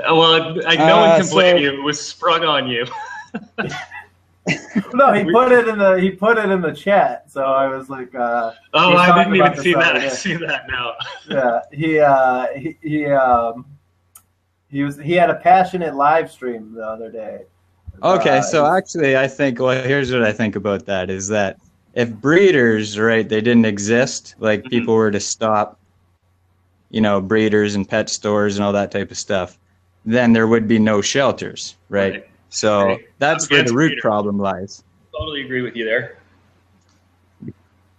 Well, no one can blame you. It was sprung on you. No, he put it in the chat. So I was like, oh, I didn't even see that. I see that now. Yeah, he had a passionate live stream the other day. Okay, so actually, I think, well, here's what I think about that is that if breeders, right, they didn't exist, like people were to stop, you know, breeders and pet stores and all that type of stuff, then there would be no shelters, right? So that's where the root problem lies. Totally agree with you there.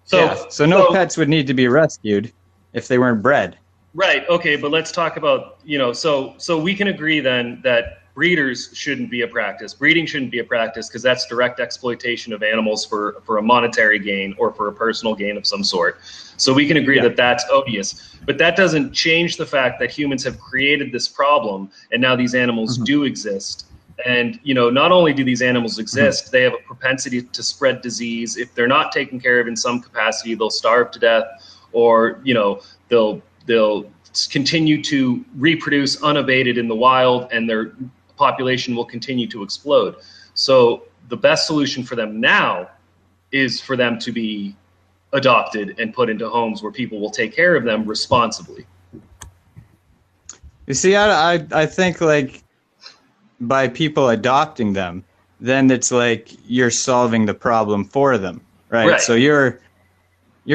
So no pets would need to be rescued if they weren't bred. Right. Okay, but let's talk about, you know, so we can agree then that breeders shouldn't be a practice. Breeding shouldn't be a practice because that's direct exploitation of animals for a monetary gain or for a personal gain of some sort. So we can agree that that's odious. But that doesn't change the fact that humans have created this problem and now these animals do exist. And, you know, not only do these animals exist, they have a propensity to spread disease. If they're not taken care of in some capacity, they'll starve to death, or, you know, they'll continue to reproduce unabated in the wild, and their population will continue to explode. So the best solution for them now is for them to be adopted and put into homes where people will take care of them responsibly. You see, I think, like, by people adopting them, then it's like you're solving the problem for them, right? So you're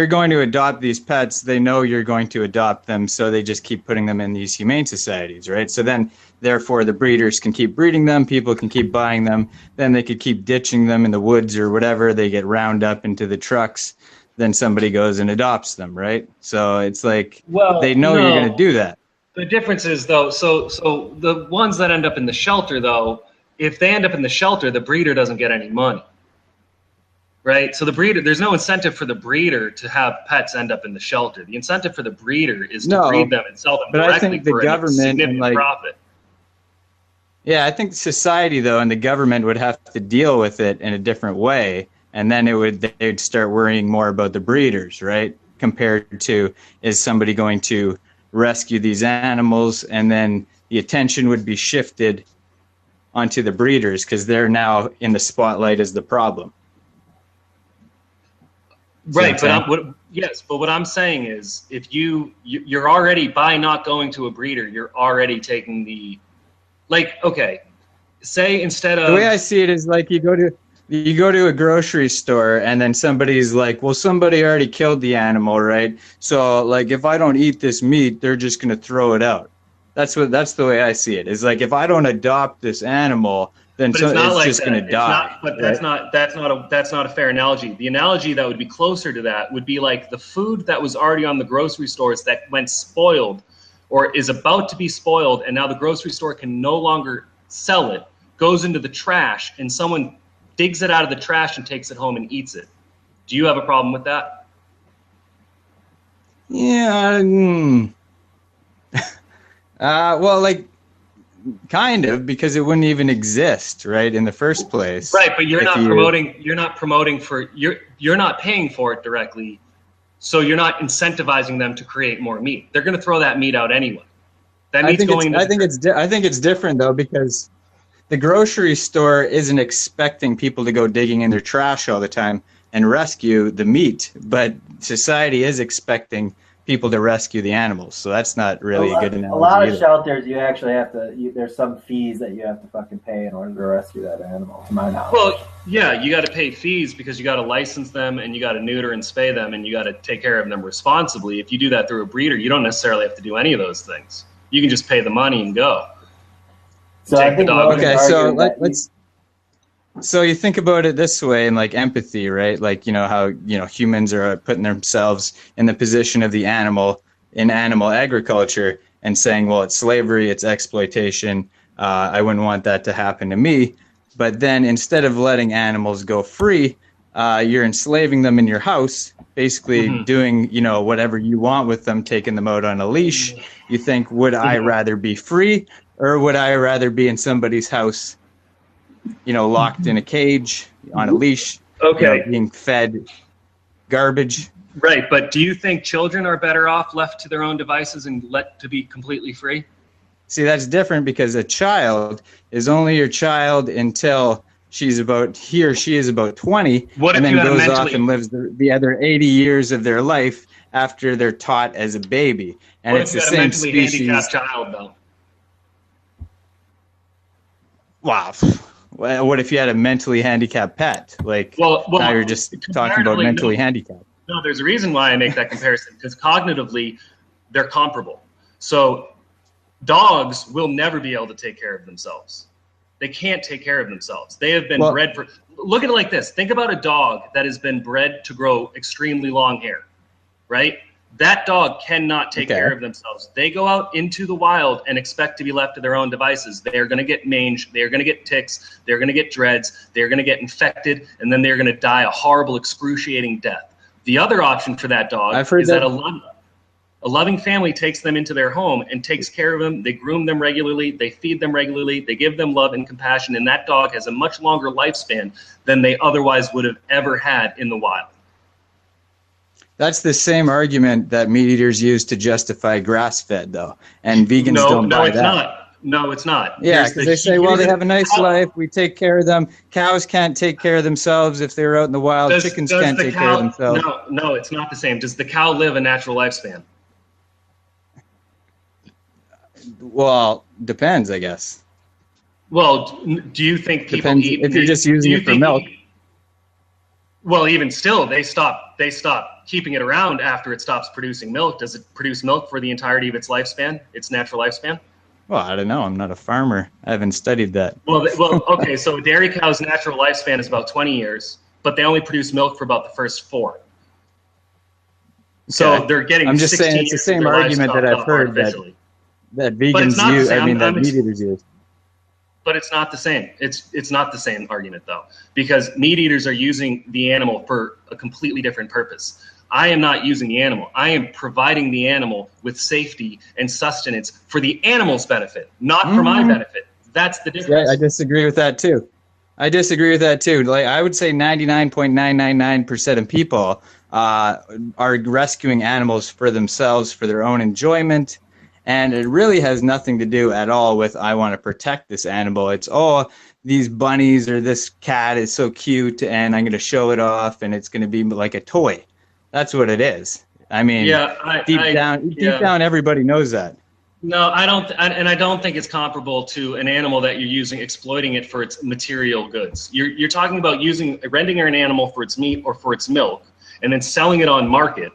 going to adopt these pets. They know you're going to adopt them, so they just keep putting them in these humane societies, right? So then, therefore, the breeders can keep breeding them, people can keep buying them, then they could keep ditching them in the woods or whatever, they get round up into the trucks, then somebody goes and adopts them, right? So it's like, they know you're going to do that. The difference is, though, so the ones that end up in the shelter, though, if they end up in the shelter, the breeder doesn't get any money. Right, so the breeder, there's no incentive for the breeder to have pets end up in the shelter. The incentive for the breeder is to breed them and sell them directly for a significant profit. Yeah, I think society, though, and the government would have to deal with it in a different way, and then they'd start worrying more about the breeders, right? Compared to, is somebody going to rescue these animals, and then the attention would be shifted onto the breeders because they're now in the spotlight as the problem. Right, but what I'm saying is, if you're already, by not going to a breeder, you're already taking the, like, okay, say instead of, the way I see it is like you go to a grocery store and then somebody's like, well, somebody already killed the animal, right? So like, if I don't eat this meat, they're just gonna throw it out. That's the way I see it. Is like, if I don't adopt this animal, then it's just going to die. That's not a fair analogy. The analogy that would be closer to that would be like the food that was already on the grocery stores that went spoiled or is about to be spoiled, and now the grocery store can no longer sell it, goes into the trash, and someone digs it out of the trash and takes it home and eats it. Do you have a problem with that? Yeah. Well, like, kind of, because it wouldn't even exist, right, in the first place. Right, but you're not paying for it directly, so you're not incentivizing them to create more meat. They're going to throw that meat out anyway. That meat's going. I think it's different though, because the grocery store isn't expecting people to go digging in their trash all the time and rescue the meat, but society is expecting people to rescue the animals, so that's not really a good analogy. A lot of shelters, you actually have to. There's some fees that you have to fucking pay in order to rescue that animal. To my knowledge. Well, yeah, you got to pay fees because you got to license them and you got to neuter and spay them and you got to take care of them responsibly. If you do that through a breeder, you don't necessarily have to do any of those things. You can just pay the money and go. So I think So you think about it this way, in like empathy, right? Like, you know, how, you know, humans are putting themselves in the position of the animal in animal agriculture and saying, well, it's slavery, it's exploitation. I wouldn't want that to happen to me. But then instead of letting animals go free, you're enslaving them in your house, basically doing, you know, whatever you want with them, taking them out on a leash. You think, would I rather be free or would I rather be in somebody's house, you know, locked in a cage on a leash, you know, being fed garbage? Right, but do you think children are better off left to their own devices and let to be completely free? See, that's different because a child is only your child until he or she is about 20, What and if then you had a goes off mentally- and lives the other 80 years of their life after they're taught as a baby. And What it's if the you had a same mentally species. handicapped child, though? Wow. Well, what if you had a mentally handicapped pet? Like, Well, now you're just talking about comparatively, mentally no. handicapped. No, there's a reason why I make that comparison, because cognitively, they're comparable. So dogs will never be able to take care of themselves. They can't take care of themselves. They have been bred for, look at it like this. Think about a dog that has been bred to grow extremely long hair, right? That dog cannot take care of themselves. They go out into the wild and expect to be left to their own devices. They're going to get mange. They're going to get ticks. They're going to get dreads. They're going to get infected, and then they're going to die a horrible, excruciating death. The other option for that dog is that a loving family takes them into their home and takes care of them. They groom them regularly. They feed them regularly. They give them love and compassion, and that dog has a much longer lifespan than they otherwise would have ever had in the wild. That's the same argument that meat eaters use to justify grass-fed, though, and vegans don't buy that. No, it's not. Yeah, because they say, well, they have a nice life. We take care of them. Cows can't take care of themselves if they're out in the wild. Chickens can't take care of themselves. No, it's not the same. Does the cow live a natural lifespan? Well, depends, I guess. Well, do you think people Depends eat? if you're just using it for milk. Well, even still, they stop keeping it around after it stops producing milk. Does it produce milk for the entirety of its lifespan, its natural lifespan? Well, I don't know. I'm not a farmer. I haven't studied that. Well, okay. So a dairy cow's natural lifespan is about 20 years, but they only produce milk for about the first 4. So they're getting. I'm just saying it's the same argument that I've heard that vegans use. I mean, that meat eaters use. But it's not the same. It's not the same argument, though, because meat eaters are using the animal for a completely different purpose. I am not using the animal. I am providing the animal with safety and sustenance for the animal's benefit, not for my benefit. That's the difference. Yeah, I disagree with that too. Like, I would say 99.999% of people are rescuing animals for themselves, for their own enjoyment. And it really has nothing to do at all with, I want to protect this animal. It's, oh, these bunnies or this cat is so cute and I'm going to show it off and it's going to be like a toy. That's what it is. I mean, deep down, everybody knows that. No, I don't. And I don't think it's comparable to an animal that you're using, exploiting it for its material goods. You're talking about renting an animal for its meat or for its milk and then selling it on market,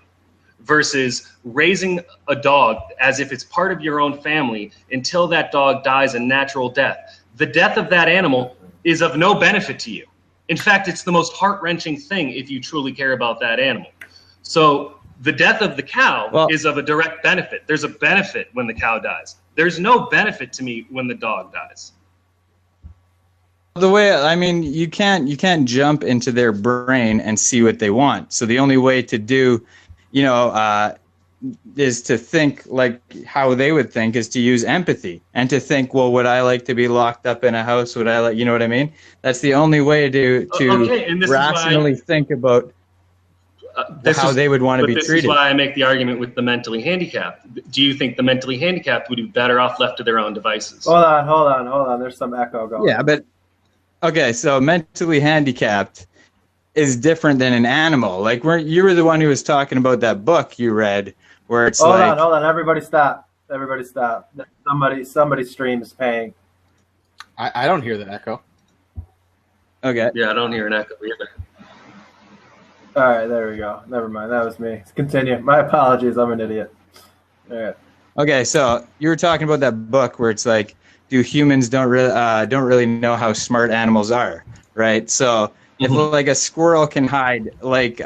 versus raising a dog as if it's part of your own family until that dog dies a natural death. The death of that animal is of no benefit to you. In fact, it's the most heart-wrenching thing if you truly care about that animal. So the death of the cow is of a direct benefit. There's a benefit when the cow dies. There's no benefit to me when the dog dies. The way, I mean, you can't jump into their brain and see what they want. So the only way to do is to think like how they would think, is to use empathy and to think, well, would I like to be locked up in a house? Would I like, you know what I mean? That's the only way to rationally think about how they would want to be treated. This is why I make the argument with the mentally handicapped. Do you think the mentally handicapped would be better off left to their own devices? Hold on. There's some echo going. Yeah, but okay, so mentally handicapped is different than an animal. Like, you were the one who was talking about that book you read where it's hold on. Everybody stop. Somebody's stream is paying. I don't hear the echo. Okay. Yeah, I don't hear an echo either. All right, there we go. Never mind. That was me. Continue. My apologies. I'm an idiot. All right. Okay, so you were talking about that book where it's like, do humans don't really know how smart animals are, right? So if like a squirrel can hide like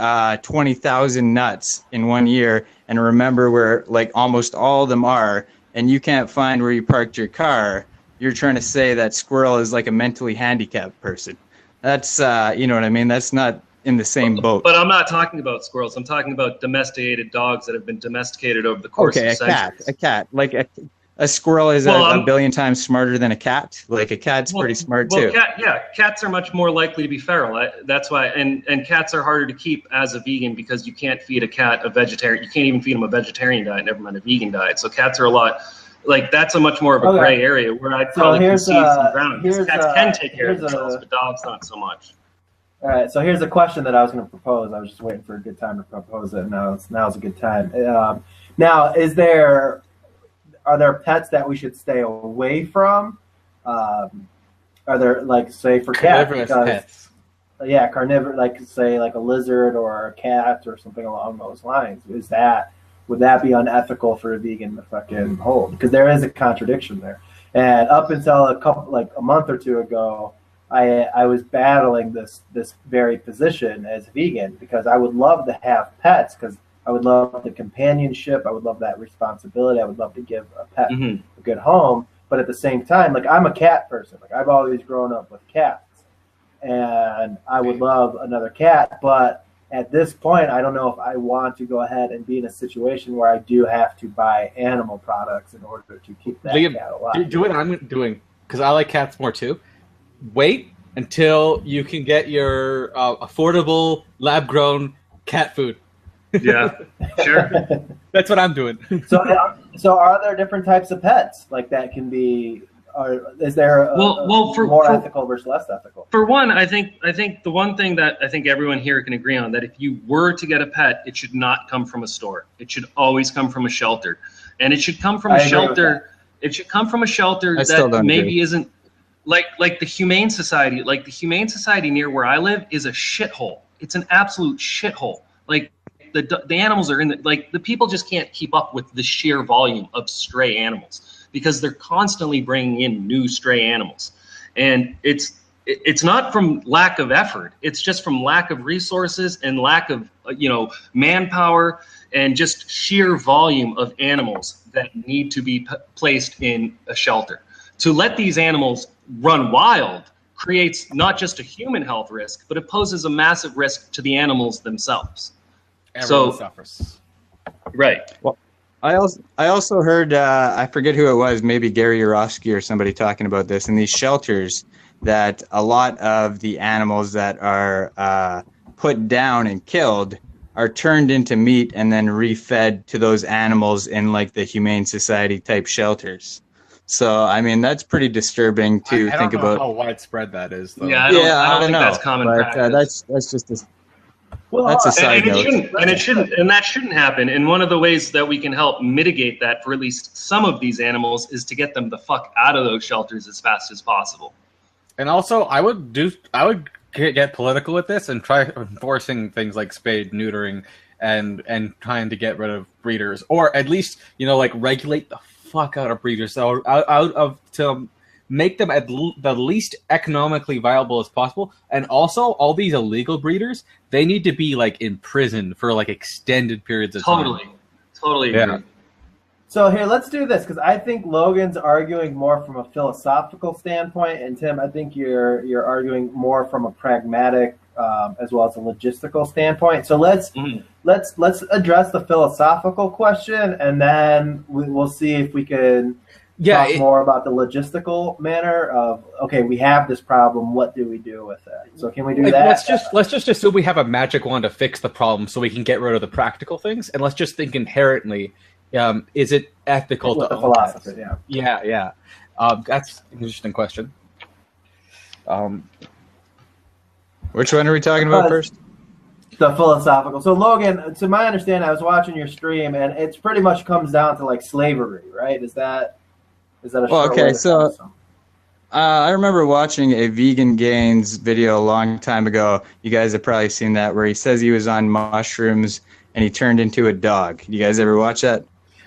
20,000 nuts in 1 year and remember where like almost all of them are, and you can't find where you parked your car, you're trying to say that squirrel is like a mentally handicapped person. That's you know what I mean? That's not in the same boat. But I'm not talking about squirrels. I'm talking about domesticated dogs that have been domesticated over the course of centuries. A cat. Like a squirrel is a billion times smarter than a cat. Like a cat's pretty smart too. Cats are much more likely to be feral. That's why, and cats are harder to keep as a vegan because you can't feed a cat a vegetarian. You can't even feed them a vegetarian diet, never mind a vegan diet. So cats are a lot like that's a much more of a gray area where I'd probably concede some ground. Cats can take care of themselves, but dogs not so much. All right, so here's a question that I was going to propose. I was just waiting for a good time to propose it, and now's a good time. Now, are there pets that we should stay away from? Are there, like, say, for cats? Pets. Yeah, carnivore, like, say, like a lizard or a cat or something along those lines. Would that be unethical for a vegan to fucking hold? Because there is a contradiction there. And up until a month or two ago, I was battling this very position as a vegan because I would love to have pets because I would love the companionship. I would love that responsibility. I would love to give a pet a good home. But at the same time, like, I'm a cat person. Like, I've always grown up with cats. And I would love another cat. But at this point, I don't know if I want to go ahead and be in a situation where I do have to buy animal products in order to keep that cat alive. Do what I'm doing because I like cats more too. Wait until you can get your affordable lab-grown cat food. Yeah, sure. That's what I'm doing. So are there different types of pets like that can be? Or is there more ethical versus less ethical? For one, I think the one thing that I think everyone here can agree on that if you were to get a pet, it should not come from a store. It should always come from a shelter, and it should come from a shelter. It should come from a shelter that maybe isn't. Like the Humane Society, near where I live is a shithole. It's an absolute shithole. Like the animals are the people just can't keep up with the sheer volume of stray animals because they're constantly bringing in new stray animals, and it's not from lack of effort. It's just from lack of resources and lack of manpower and just sheer volume of animals that need to be placed in a shelter. To let these animals run wild creates not just a human health risk, but it poses a massive risk to the animals themselves. Everyone suffers. Right. Well, I also heard, I forget who it was, maybe Gary Yourofsky or somebody talking about this, in these shelters, that a lot of the animals that are put down and killed are turned into meat and then refed to those animals in like the Humane Society type shelters. So, I mean, that's pretty disturbing to think about. I don't know how widespread that is, though. Yeah, I don't think that's common practice. That's just a... Well, that's a side note. And that shouldn't happen. And one of the ways that we can help mitigate that for at least some of these animals is to get them the fuck out of those shelters as fast as possible. And also, I would get political with this and try enforcing things like spade neutering and trying to get rid of breeders, or at least regulate the fuck out of breeders, so to make them at the least economically viable as possible. And also, all these illegal breeders, they need to be like in prison for like extended periods of time. Totally agree. So here, let's do this because I think Logan's arguing more from a philosophical standpoint, and Tim, I think you're arguing more from a pragmatic as well as a logistical standpoint. So let's address the philosophical question, and then we'll see if we can talk more about the logistical manner of, okay, we have this problem, what do we do with it? So can we do that? Let's just assume we have a magic wand to fix the problem so we can get rid of the practical things, and let's just think inherently, is it ethical to own philosophy? pets? Yeah. That's an interesting question. Which one are we talking about first? The philosophical. So Logan, to my understanding, I was watching your stream, and it's pretty much comes down to like slavery, right? Is that a short way to so I remember watching a Vegan Gains video a long time ago. You guys have probably seen that, where he says he was on mushrooms and he turned into a dog. You guys ever watch that?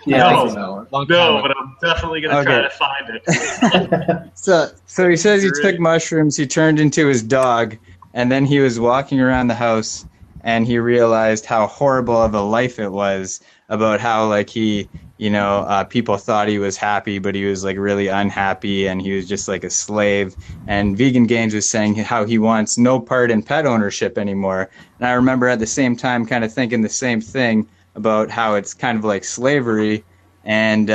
Yeah, no, but I'm definitely going to try to find it. So he says he took mushrooms, he turned into his dog, and then he was walking around the house and he realized how horrible of a life it was, about how like he, people thought he was happy, but he was like really unhappy and he was just like a slave. And Vegan Gains was saying how he wants no part in pet ownership anymore. And I remember at the same time kind of thinking the same thing about how it's kind of like slavery. And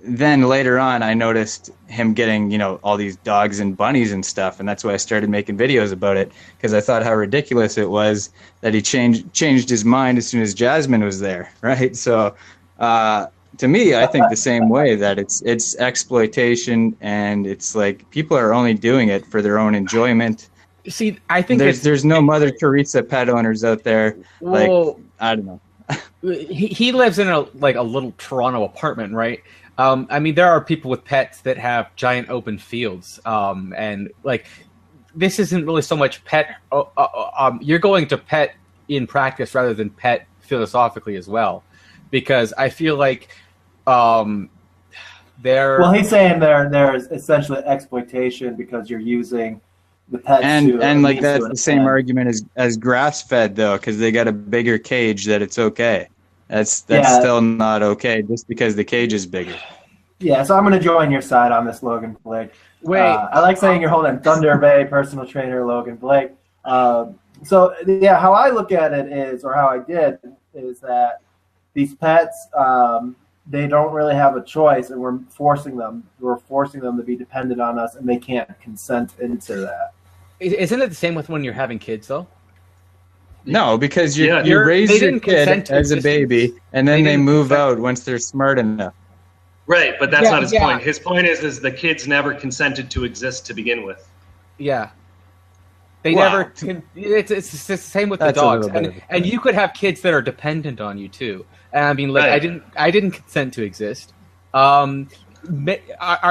then later on, I noticed him getting, all these dogs and bunnies and stuff. And that's why I started making videos about it, because I thought how ridiculous it was that he changed his mind as soon as Jasmine was there, right? So to me, I think the same way, that it's exploitation, and it's like people are only doing it for their own enjoyment. See, I think there's no Mother Teresa pet owners out there. Well, like, I don't know. he lives in a little Toronto apartment, right? I mean, there are people with pets that have giant open fields, and like this isn't really so much pet. You're going to pet in practice rather than pet philosophically as well, because I feel like there. Well, he's saying there's essentially exploitation because you're using the pets and like that's the same argument as grass fed though, because they got a bigger cage that it's okay. That's still not okay just because the cage is bigger. Yeah, so I'm going to join your side on this, LoganBlake. Wait, I like saying you're holding Thunder Bay personal trainer LoganBlake. So yeah, how I look at it is, or how I did, is that these pets, they don't really have a choice, and we're forcing them to be dependent on us, and they can't consent into that. Isn't it the same with when you're having kids though? No, because you raise your kid as a baby, and then they move out once they're smart enough. Right, but that's not his point. His point is the kids never consented to exist to begin with. Yeah. They never. It's the same with the dogs, and you could have kids that are dependent on you too. And I mean, like I didn't consent to exist. Are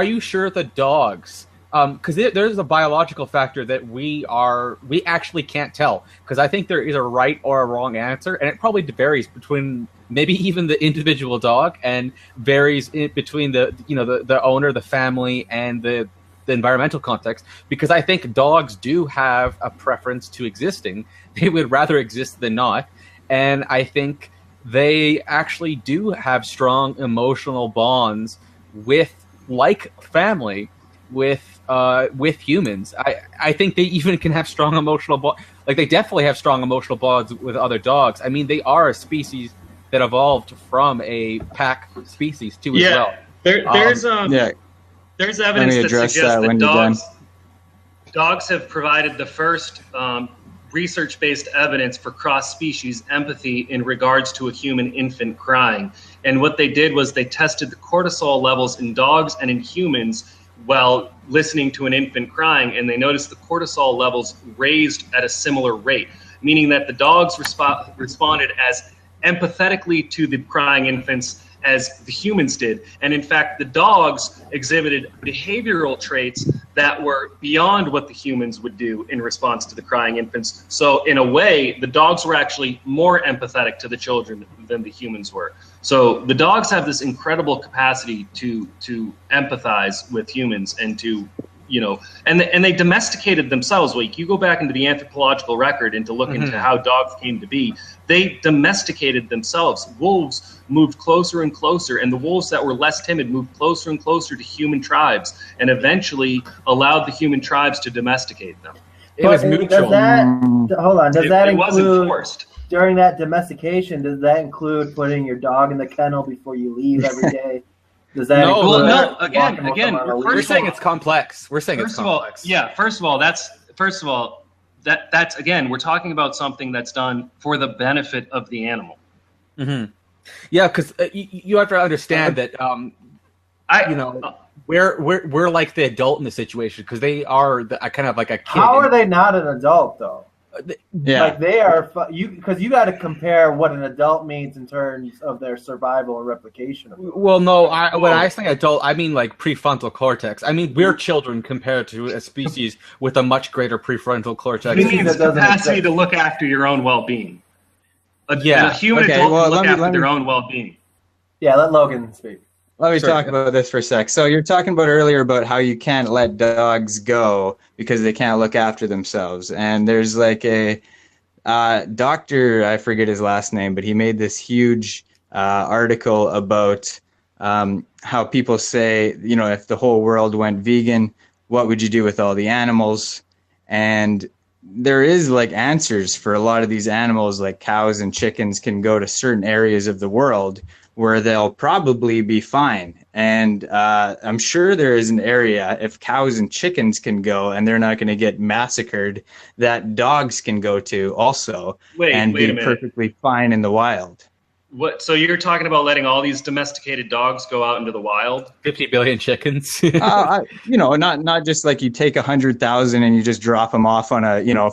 you sure the dogs? Because there's a biological factor that we actually can't tell. Because I think there is a right or a wrong answer, and it probably varies between maybe even the individual dog, and varies between the owner, the family, and the environmental context. Because I think dogs do have a preference to existing; they would rather exist than not, and I think they actually do have strong emotional bonds with, like family, with humans. I think they even can have strong emotional bonds. Like they definitely have strong emotional bonds with other dogs. I mean, they are a species that evolved from a pack species too as well. There's evidence that suggests that dogs have provided the first research-based evidence for cross-species empathy in regards to a human infant crying. And what they did was they tested the cortisol levels in dogs and in humans while listening to an infant crying, and they noticed the cortisol levels raised at a similar rate, meaning that the dogs responded as empathetically to the crying infants as the humans did. And in fact, the dogs exhibited behavioral traits that were beyond what the humans would do in response to the crying infants. So in a way, the dogs were actually more empathetic to the children than the humans were. So the dogs have this incredible capacity to empathize with humans and to, and they domesticated themselves. Like you go back into the anthropological record and to look into how dogs came to be, they domesticated themselves. Wolves moved closer and closer, and the wolves that were less timid moved closer and closer to human tribes, and eventually allowed the human tribes to domesticate them. It was mutual. It wasn't forced. During that domestication, does that include putting your dog in the kennel before you leave every day? Does that include? No. Again, we're saying it's complex. We're saying it's complex. First of all, that's again, we're talking about something that's done for the benefit of the animal. Mm-hmm. Yeah, because you have to understand that we're like the adult in the situation, because they are kind of like a kid. How are they not an adult though? Yeah, like they are because you got to compare what an adult means in terms of their survival and replication. Well, no, when I say adult, I mean like prefrontal cortex. I mean we're children compared to a species with a much greater prefrontal cortex. It means capacity to look after your own well-being. A human adult look after their own well-being. Yeah, let Logan speak. Let me talk about this for a sec. So you're talking about earlier about how you can't let dogs go because they can't look after themselves. And there's like a doctor, I forget his last name, but he made this huge article about how people say, if the whole world went vegan, what would you do with all the animals? And there is like answers for a lot of these animals, like cows and chickens can go to certain areas of the world where they'll probably be fine. And I'm sure there is an area, if cows and chickens can go and they're not going to get massacred, that dogs can go to also and be perfectly fine in the wild. What? So you're talking about letting all these domesticated dogs go out into the wild? 50 billion chickens. Not just like you take 100,000 and you just drop them off on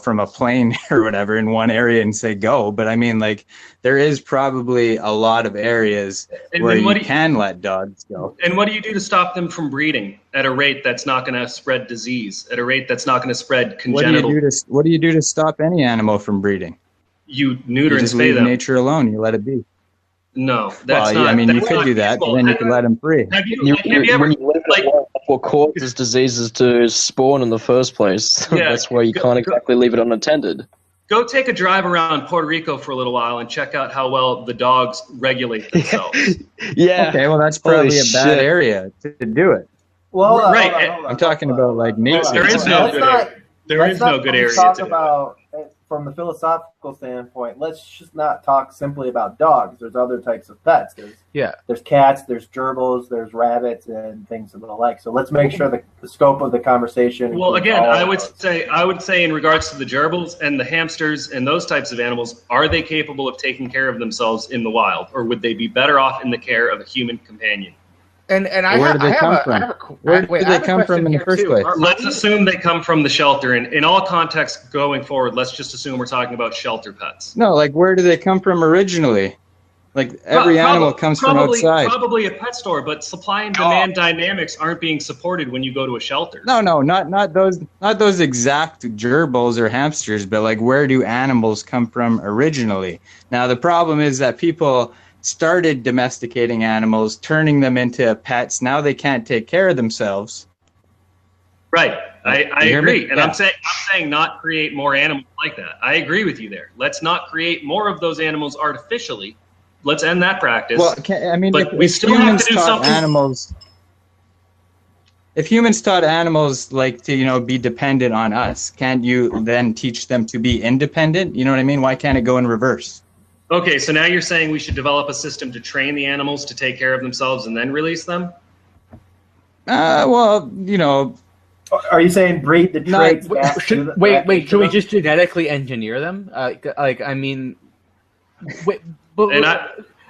from a plane or whatever in one area and say go. But I mean, like, there is probably a lot of areas where you can let dogs go. And what do you do to stop them from breeding at a rate that's not going to spread disease, at a rate that's not going to spread congenital? What do you do to stop any animal from breeding? You neuter and just spay leave them. nature alone. You let it be. No, that's not. I mean, you could do that, feasible. but then you could let them free. Have you ever, like, what causes diseases to spawn in the first place? Yeah, That's why you can't exactly leave it unattended. go take a drive around Puerto Rico for a little while and check out how well the dogs regulate themselves. Yeah. Okay, well, that's probably a bad area to do it. Well, Right, I'm talking about like nature. There is no good area. There is no good area Talk to do about from the philosophical standpoint. Let's just not talk simply about dogs. There's other types of pets. There's cats, there's gerbils, there's rabbits, and things of the like. So let's make sure the scope of the conversation. Well, again, I would say in regards to the gerbils and the hamsters and those types of animals, are they capable of taking care of themselves in the wild, or would they be better off in the care of a human companion? And where do they come from? Where do they come from in the first place? Let's assume they come from the shelter. And in all contexts going forward, let's just assume we're talking about shelter pets. No, like, where do they come from originally? Like, every animal comes from outside. Probably a pet store, but supply and demand dynamics aren't being supported when you go to a shelter. No, not those exact gerbils or hamsters, but like, where do animals come from originally? Now, the problem is that people started domesticating animals, turning them into pets. Now they can't take care of themselves. Right. I agree. And yeah. I'm saying not create more animals like that. I agree with you there. Let's not create more of those animals artificially. Let's end that practice. Well, we still have to do something. If humans taught animals like to, be dependent on us, can't you then teach them to be independent? You know what I mean? Why can't it go in reverse? Okay, so now you're saying we should develop a system to train the animals to take care of themselves and then release them? Well, Are you saying breed the traits? Should we just genetically engineer them?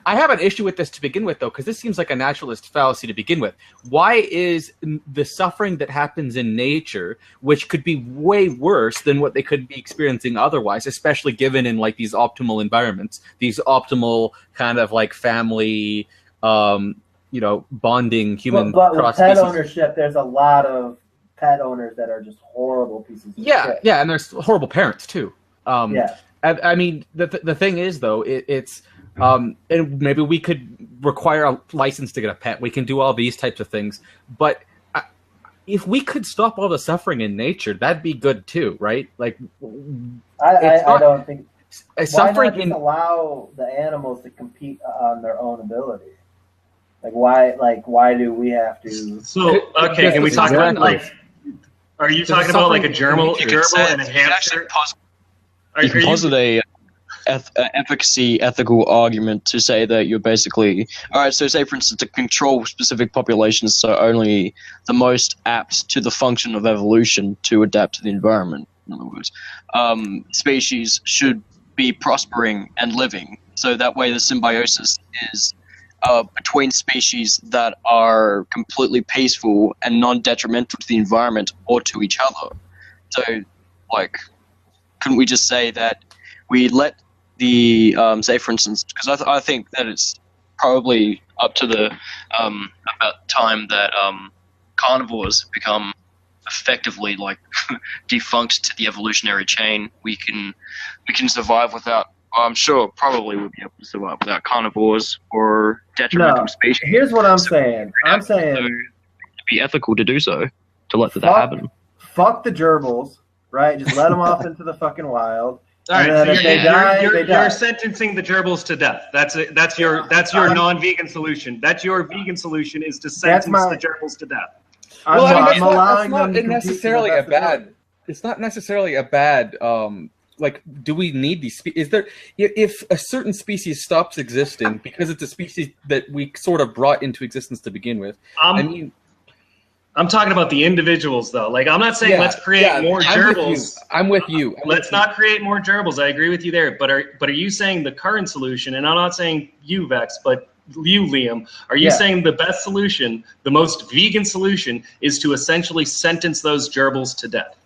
I have an issue with this to begin with, though, because this seems like a naturalist fallacy to begin with. Why is the suffering that happens in nature, which could be way worse than what they could be experiencing otherwise, especially given in like these optimal environments, these optimal kind of like family, bonding human but with cross pet species. ownership, there's a lot of pet owners that are just horrible pieces of shit. Yeah, and there's horrible parents too. Yeah. I mean, the thing is, though, it's and maybe we could require a license to get a pet. We can do all these types of things. But if we could stop all the suffering in nature, that'd be good too, right? Like, I don't think. Suffering why not just allow the animals to compete on their own ability? Why do we have to? So, okay, can we talk about, like, are you talking about like a gerbil and a hamster? You can posit a ethical argument to say that you're basically, all right, so say for instance to control specific populations, so only the most apt to the function of evolution to adapt to the environment, in other words, species should be prospering and living, so that way the symbiosis is between species that are completely peaceful and non-detrimental to the environment or to each other. So, like, couldn't we just say that we let the, say for instance, because I think that it's probably up to the about time that carnivores become effectively like defunct to the evolutionary chain. We can survive without. I'm sure probably we'll be able to survive without carnivores or detrimental species. Here's what I'm saying. I'm saying it'd be ethical to do so, to let that happen. Fuck the gerbils, right? Just let them off into the fucking wild. All right, so if they die, you're sentencing the gerbils to death. That's your non-vegan solution. That's your vegan solution, is to sentence the gerbils to death. I'm allowing them to necessarily a bad. It's not necessarily a bad. Like, do we need these? Is there, if a certain species stops existing because it's a species that we sort of brought into existence to begin with? I mean, I'm talking about the individuals, though. Like, I'm not saying let's create more gerbils. I'm with you. Let's not create more gerbils. I agree with you there. But are you saying the current solution, and I'm not saying you, Vex, but you, Liam, are you saying the best solution, the most vegan solution, is to essentially sentence those gerbils to death?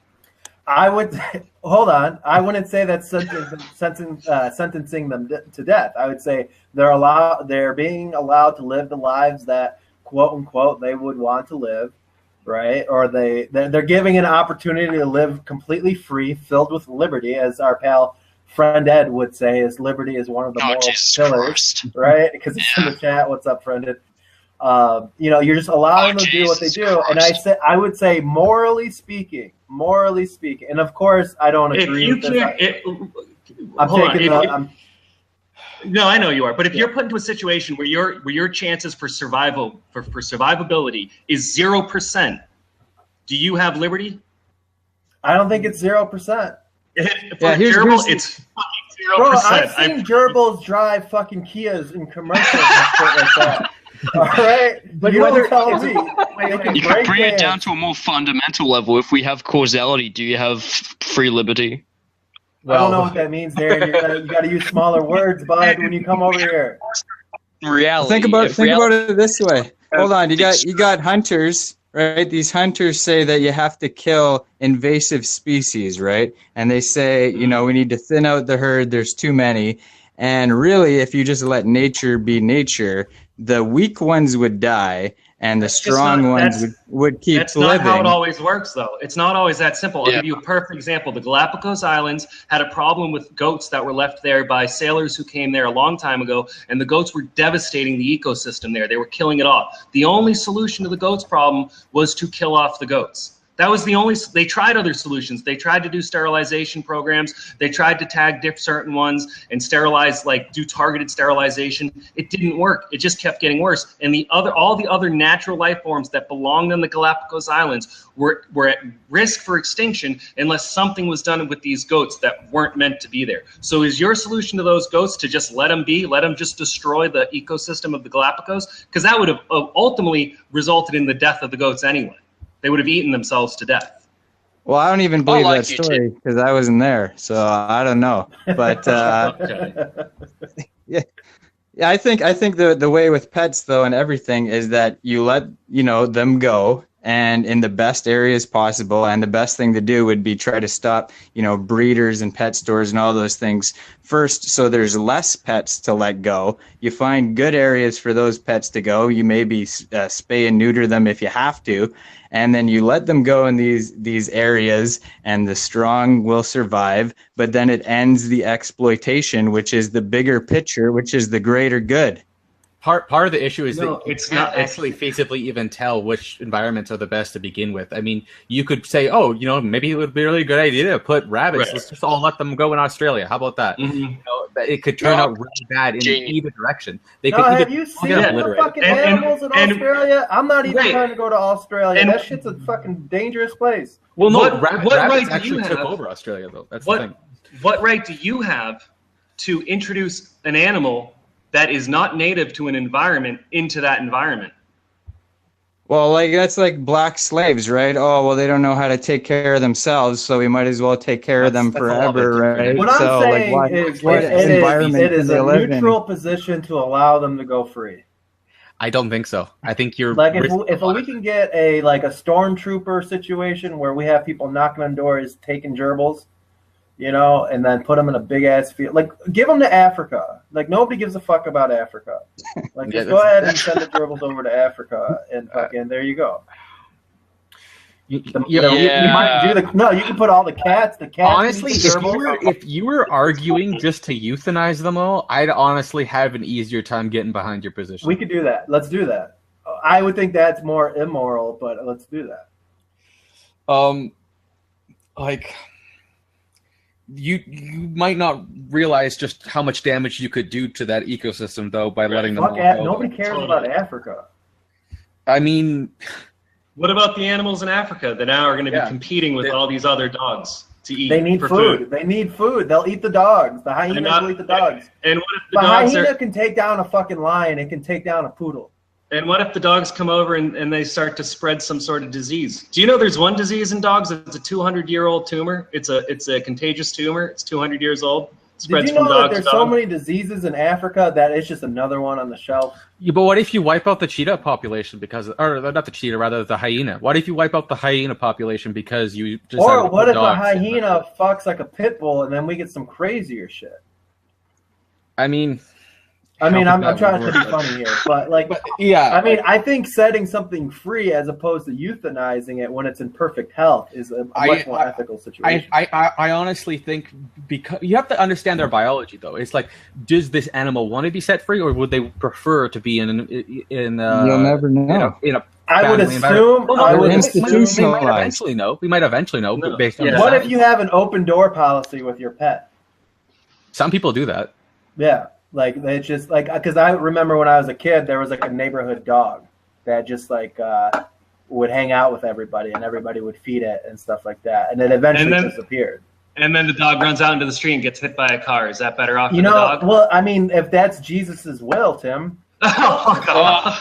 I would hold on. I wouldn't say that's sentencing them to death. I would say they're being allowed to live the lives that, quote unquote, they would want to live, right? Or they're giving an opportunity to live completely free, filled with liberty, as our pal Friend Ed would say, is liberty is one of the moral pillars, right? Because it's in the chat. What's up, Friend Ed? You're just allowing them to do what they do. And I would say, morally speaking, and of course, I don't agree with this. No, I know you are. But if you're put into a situation where your chances for survivability is 0%, do you have liberty? I don't think it's 0%. Gerbil, it's fucking 0%. Bro, I've seen gerbils drive fucking Kias in commercials and shit like that. All right, but you don't tell me. You could bring it down to a more fundamental level. If we have causality, do you have free liberty? I don't know what that means, Darren. You got to use smaller words, bud, when you come over here. Reality. Think about it this way. Hold on, you got hunters, right? These hunters say that you have to kill invasive species, right? And they say, we need to thin out the herd. There's too many. And really, if you just let nature be nature, the weak ones would die, and the strong ones would keep living. That's not how it always works, though. It's not always that simple. I'll give you a perfect example. The Galapagos Islands had a problem with goats that were left there by sailors who came there a long time ago, and the goats were devastating the ecosystem there. They were killing it off. The only solution to the goats problem was to kill off the goats. That was the only. They tried other solutions. They tried to do sterilization programs. They tried to tag certain ones and sterilize, do targeted sterilization. It didn't work. It just kept getting worse. And all the other natural life forms that belonged on the Galapagos Islands were at risk for extinction unless something was done with these goats that weren't meant to be there. So is your solution to those goats to just let them be, let them just destroy the ecosystem of the Galapagos? Because that would have ultimately resulted in the death of the goats anyway. They would have eaten themselves to death. Well, I don't even believe that story because I wasn't there, so I don't know. But I think the way with pets though and everything is that you let them go and in the best areas possible, and the best thing to do would be try to stop breeders and pet stores and all those things first, so there's less pets to let go. You find good areas for those pets to go. You maybe spay and neuter them if you have to, and then you let them go in these areas, and the strong will survive. But then it ends the exploitation, which is the bigger picture, which is the greater good. Part of the issue is that it's not actually feasibly even tell which environments are the best to begin with. I mean, you could say, maybe it would be a really good idea to put rabbits. Right. Let's just all let them go in Australia. How about that? Mm-hmm. It could turn out really bad in either direction. Have you seen the fucking animals in Australia? I'm not even trying to go to Australia. That shit's a fucking dangerous place. Well, no, rabbits actually took over Australia, though. That's the thing. What right do you have to introduce an animal that is not native to an environment into that environment? Well, that's like black slaves, right? Oh, well, they don't know how to take care of themselves, so we might as well take care of them forever, right? What I'm saying is it is a neutral position to allow them to go free. I don't think so. I think you're if we can get a stormtrooper situation where we have people knocking on doors, taking gerbils, and then put them in a big ass field. Give them to Africa. Nobody gives a fuck about Africa. Just go ahead and send the gerbils over to Africa, and fucking there you go. You can put all the cats. Honestly, if you were arguing just to euthanize them all, I'd honestly have an easier time getting behind your position. We could do that. Let's do that. I would think that's more immoral, but let's do that. You might not realize just how much damage you could do to that ecosystem, though, by letting them all go. Nobody cares about Africa. I mean... What about the animals in Africa that now are going to be competing with all these other dogs to eat? They need food. They need food. They'll eat the dogs. The hyenas will eat the dogs. And what if the dogs hyena can take down a fucking lion. It can take down a poodle. And what if the dogs come over and they start to spread some sort of disease? Do you know there's one disease in dogs? It's a 200-year-old tumor. It's a contagious tumor. It's 200 years old. Did you know that there's so many diseases in Africa that it's just another one on the shelf? Yeah, but what if you wipe out the cheetah population or not the cheetah, rather the hyena? What if you wipe out the hyena population because you just or what if a hyena fucks like a pit bull and then we get some crazier shit? I mean, I'm trying to be funny here, but yeah. I mean, I think setting something free as opposed to euthanizing it when it's in perfect health is a much more ethical situation. I honestly think, because you have to understand their biology, though. It's like, does this animal want to be set free, or would they prefer to be in you'll never know. I would assume institutionalized. We might eventually know based on. What if you have an open door policy with your pet? Some people do that. Yeah. Like, it's just like, because I remember when I was a kid, there was like a neighborhood dog that just would hang out with everybody and everybody would feed it and stuff like that. And it eventually disappeared. And then the dog runs out into the street and gets hit by a car. Is that better off for the dog? Well, I mean, if that's Jesus's will, Tim. Oh, God.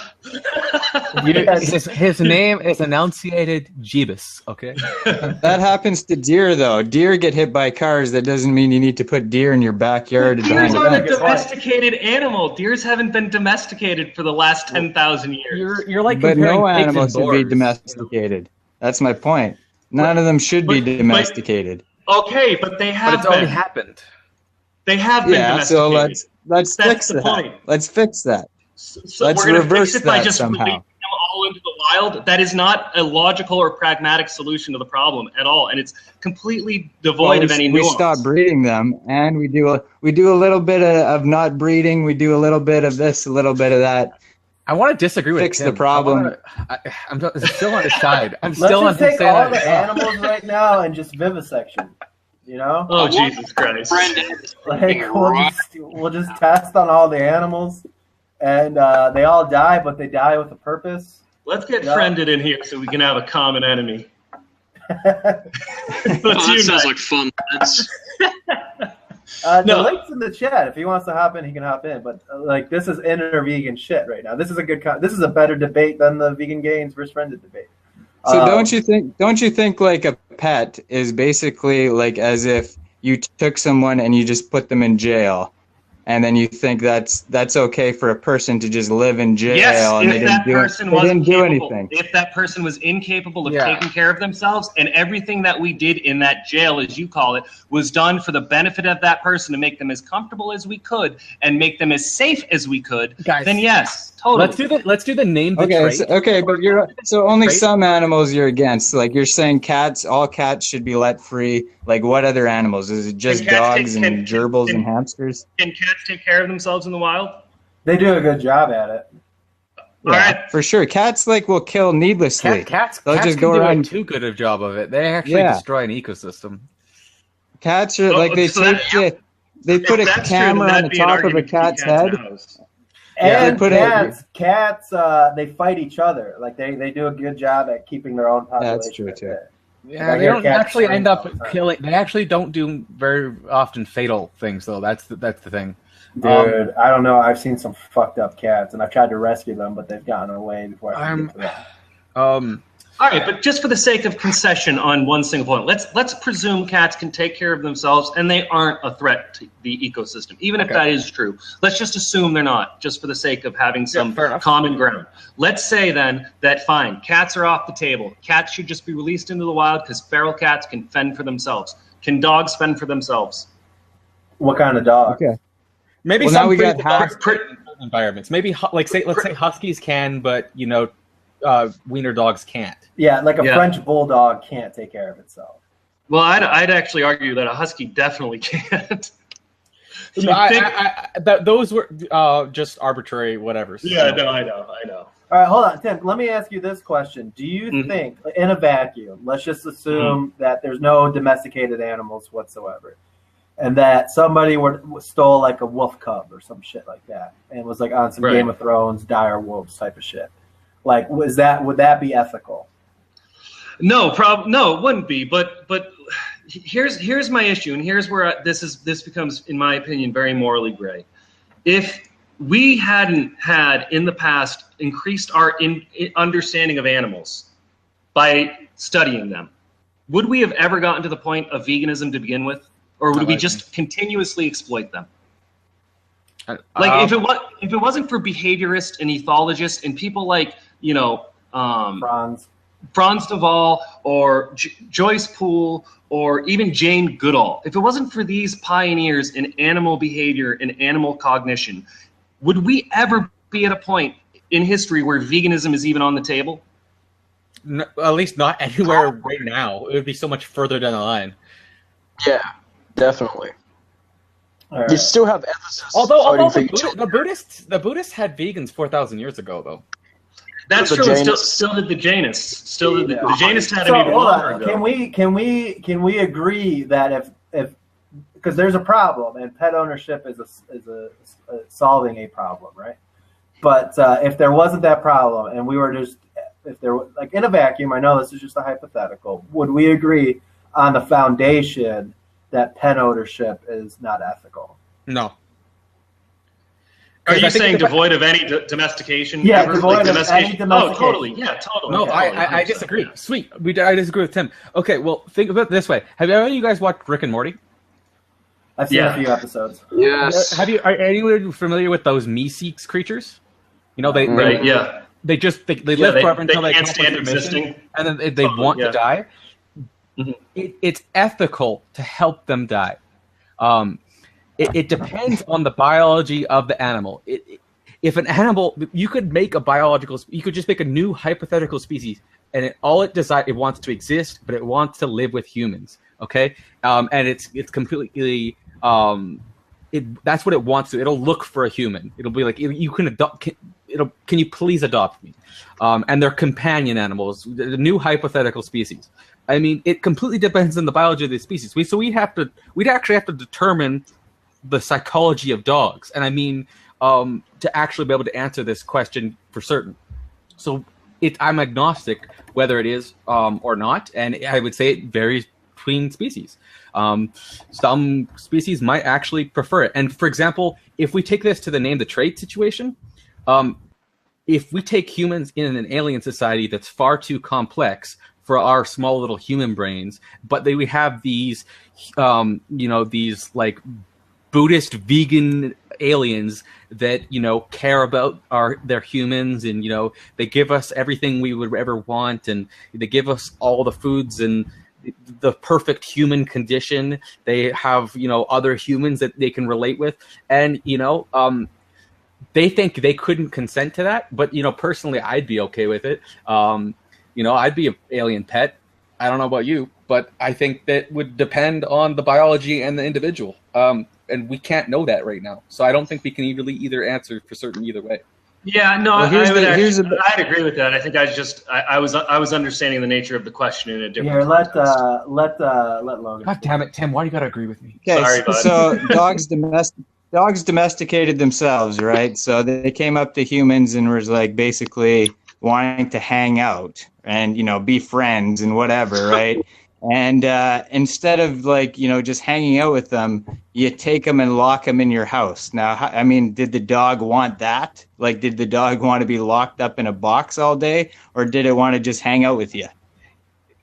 His name is enunciated Jeebus, okay? That happens to deer, though. Deer get hit by cars. That doesn't mean you need to put deer in your backyard. Deers aren't a domesticated animal. Deers haven't been domesticated for the last 10,000 years. You're like, but no animal should be domesticated. That's my point. None of them should be domesticated. Okay, but they have. But it's already happened. They have been domesticated. So let's fix that. Point. Let's fix that. So let's we're reverse fix it that by just somehow. releasing them all into the wild. That is not a logical or pragmatic solution to the problem at all, and it's completely devoid of any nuance. We stop breeding them, and we do a little bit of not breeding. We do a little bit of this, a little bit of that. I want to disagree with Fix the problem. I'm still on his side. Let's just take all the animals right now and just vivisection. You know? Oh, Jesus Christ! We'll just test on all the animals. And they all die, but they die with a purpose. Let's get friended in here so we can have a common enemy. That sounds like fun. The link's in the chat. If he wants to hop in, he can hop in. But this is inner vegan shit right now. This is a good. This is a better debate than the vegan gains versus friended debate. So don't you think like a pet is basically like as if you took someone and you just put them in jail? And then you think that's okay for a person to just live in jail? Yes, and if that person didn't do anything. If that person was incapable of taking care of themselves, and everything that we did in that jail, as you call it, was done for the benefit of that person to make them as comfortable as we could and make them as safe as we could, then yes, totally. Let's do the name. But only some animals you're against. Like you're saying, all cats should be let free. Like what other animals? Is it just dogs and gerbils and hamsters? Can cats take care of themselves in the wild? They do a good job at it. All right, for sure. Cats will kill needlessly. Cats just go around too good a job of it. They actually destroy an ecosystem. Cats are they put a camera on the top of a cat's head. And cats they fight each other. Like they do a good job at keeping their own population. That's true too. Yeah, they don't actually end up killing. They actually don't do very often fatal things, though. That's the thing. Dude, I don't know. I've seen some fucked up cats, and I've tried to rescue them, but they've gotten away before I can get to them. All right, but just for the sake of concession on one single point, let's presume cats can take care of themselves and they aren't a threat to the ecosystem, even if that is true. Let's just assume they're not, just for the sake of having some common ground. Let's say then that fine, cats are off the table. Cats should just be released into the wild because feral cats can fend for themselves. Can dogs fend for themselves? What kind of dog? Okay. Maybe some environments. Maybe let's say huskies can, but wiener dogs can't. Yeah, like a French bulldog can't take care of itself. Well, I'd actually argue that a husky definitely can't. Those were just arbitrary whatevers. Yeah, no, I know. All right, hold on, Tim. Let me ask you this question: do you think, in a vacuum, let's just assume that there's no domesticated animals whatsoever, and that somebody stole like a wolf cub or some shit like that, and was like on some Game of Thrones, dire wolves type of shit? Like, would that be ethical? No, it wouldn't be. But here's my issue, and here's where this becomes, in my opinion, very morally gray. If we hadn't had in the past increased our understanding of animals by studying them, would we have ever gotten to the point of veganism to begin with, or would we just continuously exploit them? Like if it wasn't for behaviorists and ethologists and people like Franz Duvall or Joyce Poole or even Jane Goodall, if it wasn't for these pioneers in animal behavior and animal cognition, would we ever be at a point in history where veganism is even on the table? No, at least not anywhere right now. It would be so much further down the line. Yeah, definitely. Right. You still have ethicists. Although the Buddhists had vegans 4,000 years ago, though. That's true. Still did the Jainists. Still did the Jainists had it even longer ago. Can we agree that if because there's a problem and pet ownership is a solving a problem, right? But if there wasn't that problem and we were just if there was like in a vacuum, I know this is just a hypothetical. Would we agree on the foundation that pet ownership is not ethical? No. Are you saying devoid of any domestication? Yeah, ever? devoid like of domestication? any domestication. Oh, totally. Yeah, totally. No, totally. I disagree. Yeah. Sweet. I disagree with Tim. Okay, well, think about it this way. Have any of you guys watched Rick and Morty? I've seen a few episodes. Yes. Are anyone familiar with those Meeseeks creators? They live forever until they can't stand existing, and then they want to die. Mm-hmm. It's ethical to help them die. It depends on the biology of the animal. If an animal, you could just make a new hypothetical species, and it wants to exist, but it wants to live with humans. Okay, and it's completely. That's what it wants to. It'll look for a human. It'll be like you can adopt. Can you please adopt me? And they're companion animals, the new hypothetical species. I mean, it completely depends on the biology of the species. We'd actually have to determine the psychology of dogs, and I mean to actually be able to answer this question for certain. So I'm agnostic whether it is or not, and I would say it varies between species. Some species might actually prefer it. And for example, if we take this to the name the trait situation, if we take humans in an alien society that's far too complex for our small little human brains, but we have these, these like Buddhist vegan aliens that care about their humans, and they give us everything we would ever want, and they give us all the foods and the perfect human condition. They have other humans that they can relate with, and they think they couldn't consent to that, but personally I'd be okay with it. I'd be an alien pet. I don't know about you, but I think that would depend on the biology and the individual. And we can't know that right now. So I don't think we can either answer for certain either way. Yeah, no, I'd agree with that. I think I was understanding the nature of the question in a different context. Let Logan. God damn it, Tim, why do you gotta agree with me? Okay, sorry, bud. So dogs domesticated themselves, right? So they came up to humans and was like basically wanting to hang out and be friends and whatever, right? And instead of just hanging out with them, you take them and lock them in your house. Now, did the dog want that? Like, did the dog want to be locked up in a box all day, or did it want to just hang out with you?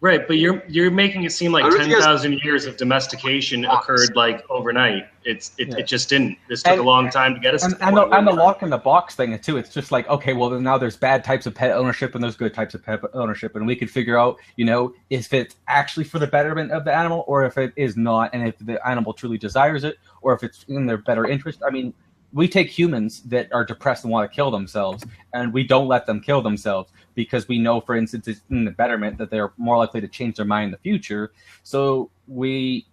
Right, but you're making it seem like 10,000 years of domestication occurred like overnight. It just didn't. This took a long time to get us. And the lock in the box thing too. It's just like, okay, well now there's bad types of pet ownership and there's good types of pet ownership, and we could figure out, if it's actually for the betterment of the animal or if it is not, and if the animal truly desires it or if it's in their better interest. I mean, we take humans that are depressed and want to kill themselves, and we don't let them kill themselves because we know, for instance, it's in the betterment that they're more likely to change their mind in the future. So we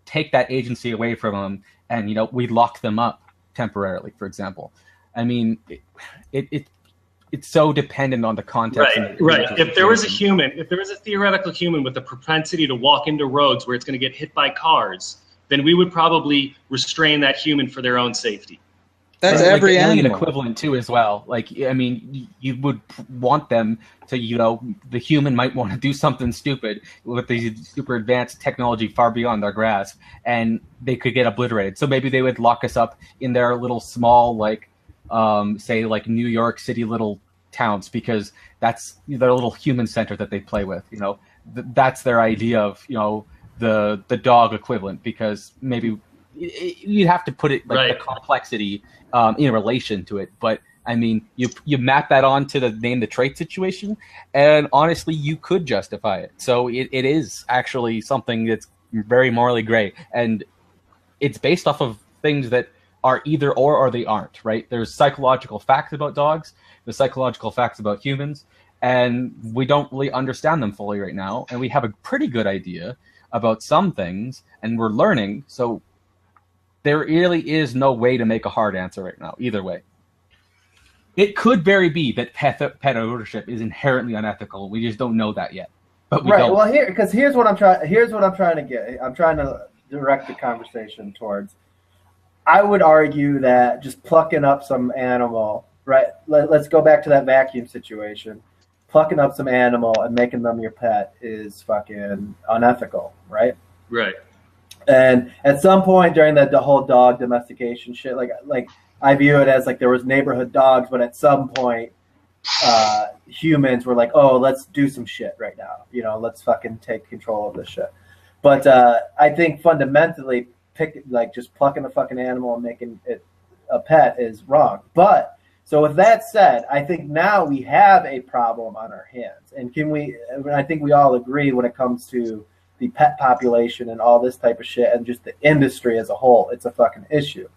take that agency away from them, and we lock them up temporarily, for example. I mean, it's so dependent on the context. Right. If there was a theoretical human with the propensity to walk into roads where it's going to get hit by cars, then we would probably restrain that human for their own safety. That's every alien animal equivalent too, as well. Like, I mean, you would want them to, the human might want to do something stupid with the super advanced technology far beyond their grasp, and they could get obliterated. So maybe they would lock us up in their little small, say like New York City little towns, because that's their little human center that they play with. You know, that's their idea of, you know, the dog equivalent, because maybe you'd have to put it like the complexity in relation to it. But I mean, you map that onto the name the trait situation, and honestly, you could justify it. So it is actually something that's very morally gray, and it's based off of things that are either or they aren't, right? There's psychological facts about dogs, there's psychological facts about humans, and we don't really understand them fully right now, and we have a pretty good idea about some things, and we're learning, so there really is no way to make a hard answer right now, either way. It could very be that pet ownership is inherently unethical. We just don't know that yet. But we don't. Well, here's what I'm trying to get. I'm trying to direct the conversation towards. I would argue that just plucking up some animal, right? Let's go back to that vacuum situation. Plucking up some animal and making them your pet is fucking unethical, right? Right. And at some point during the whole dog domestication shit, like I view it as like there was neighborhood dogs, but at some point humans were like, oh, let's do some shit right now. You know, let's fucking take control of this shit. But I think fundamentally just plucking a fucking animal and making it a pet is wrong. But so with that said, I think now we have a problem on our hands. And I think we all agree when it comes to the pet population and all this type of shit and just the industry as a whole, it's a fucking issue.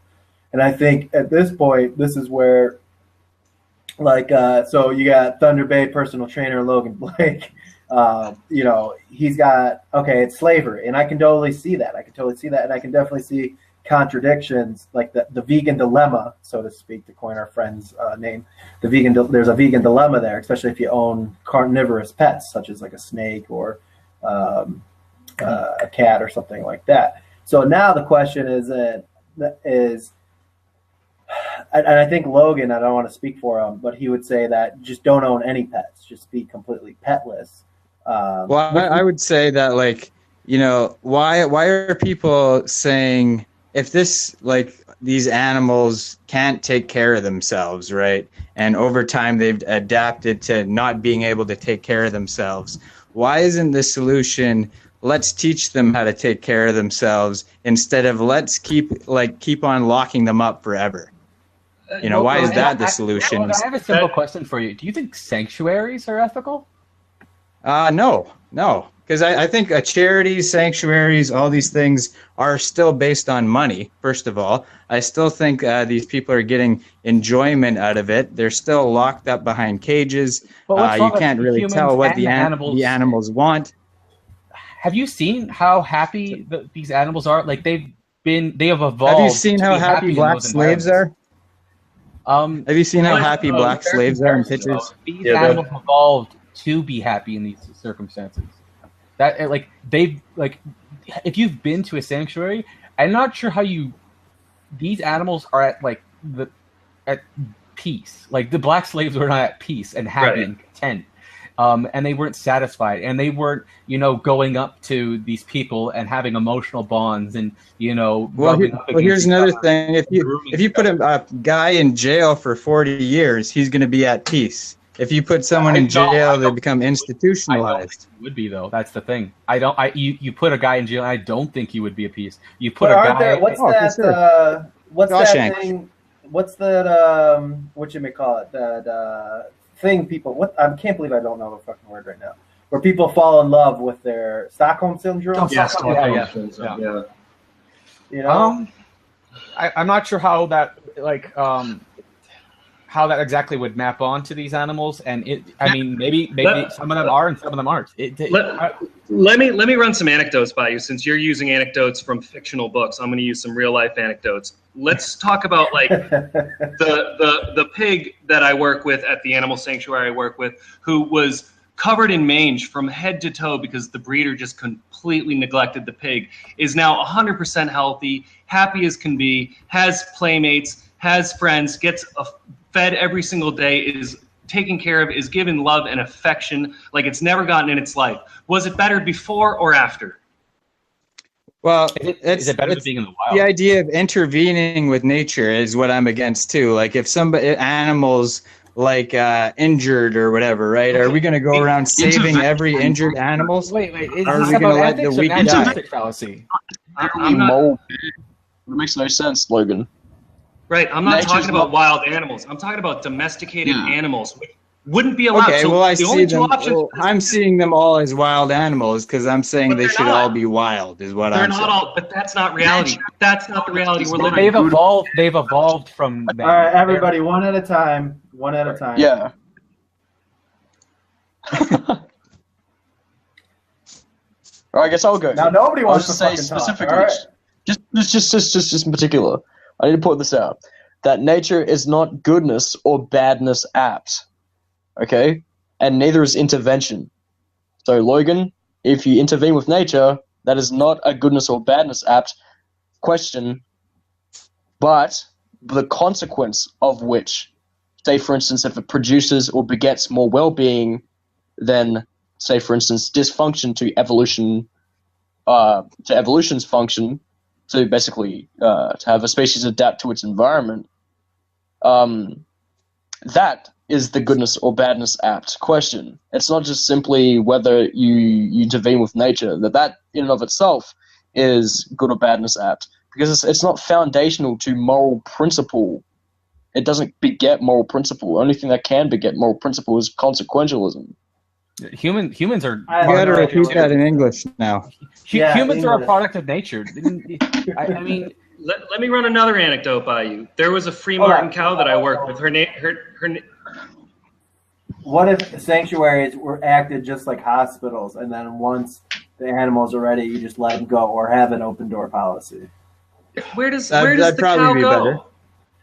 And I think at this point, this is where, so you got Thunder Bay personal trainer LoganBlake. You know, he's got, it's slavery, and I can totally see that. And I can definitely see contradictions, like the vegan dilemma, so to speak, to coin our friend's name. There's a vegan dilemma there, especially if you own carnivorous pets, such as like a snake or a cat or something like that. So now the question is, and I think Logan, I don't want to speak for him, but he would say that just don't own any pets, just be completely petless. Well, I would say that, like, you know, why are people saying if these animals can't take care of themselves, right? And over time they've adapted to not being able to take care of themselves. Why isn't the solution, let's teach them how to take care of themselves instead of let's keep on locking them up forever? You know, why is that the solution? I have a simple question for you. Do you think sanctuaries are ethical? No, because I think charities, sanctuaries, all these things are still based on money, first of all. I still think these people are getting enjoyment out of it. They're still locked up behind cages. You can't really tell what the animals want. Have you seen how happy these animals are? Like, they have evolved. Have you seen how happy black slaves are? Have you seen how happy black slaves are in pictures? These animals evolved to be happy in these circumstances. That if you've been to a sanctuary, I'm not sure how these animals are at peace. Like, the black slaves were not at peace and happy and content. And they weren't satisfied, and they weren't, going up to these people and having emotional bonds, and here's another thing: if you put a guy in jail for 40 years, he's going to be at peace. If you put someone in jail, they become institutionalized. I don't think he would be, though. That's the thing. You put a guy in jail, I don't think he would be at peace. You put what's that thing? What's that? What you may call it? That thing people. I can't believe I don't know the fucking word right now. Where people fall in love with their Stockholm syndrome. Yeah. You know, I'm not sure how that how that exactly would map onto these animals, and maybe some of them are and some of them aren't. Let me run some anecdotes by you, since you're using anecdotes from fictional books. I'm going to use some real life anecdotes. Let's talk about the pig that I work with at the animal sanctuary I work with, who was covered in mange from head to toe because the breeder just completely neglected the pig, is now 100% healthy, happy as can be, has playmates, has friends, gets fed every single day, is taken care of, is given love and affection like it's never gotten in its life. Was it better before or after? Well, is it better than being in the wild? The idea of intervening with nature is what I'm against too. Like if animals like injured or whatever, right? Are we going to go around saving every injured animal? Wait. Are we going to let the weak die? Fallacy? It makes no sense, Logan. Right, I'm not talking about wild animals. I'm talking about domesticated animals, which wouldn't be allowed. Okay, well, I'm seeing them all as wild animals because I'm saying they should all be wild, is what I'm saying. They're not all, but that's not reality. That's not the reality we're living. They've evolved from them. All right, everybody, one at a time. One at a time. Yeah. All right, I guess I'll go. Now nobody wants to say fucking specifically. Talk. All right. Just in particular, I need to point this out. That nature is not goodness or badness apt. Okay? And neither is intervention. So, Logan, if you intervene with nature, that is not a goodness or badness apt question, but the consequence of which, say, for instance, if it produces or begets more well-being than, say, for instance, dysfunction to evolution, to evolution's function, to basically to have a species adapt to its environment, that is the goodness or badness apt question. It's not just simply whether you intervene with nature, that in and of itself is good or badness apt, because it's not foundational to moral principle. It doesn't beget moral principle. The only thing that can beget moral principle is consequentialism. Humans are. You got to repeat that in English now. Humans are a product of nature. I mean, let me run another anecdote by you. There was a free martin cow that I worked with. What if sanctuaries were acted just like hospitals, and then once the animals are ready, you just let them go, or have an open door policy? Where does the cow go? Better.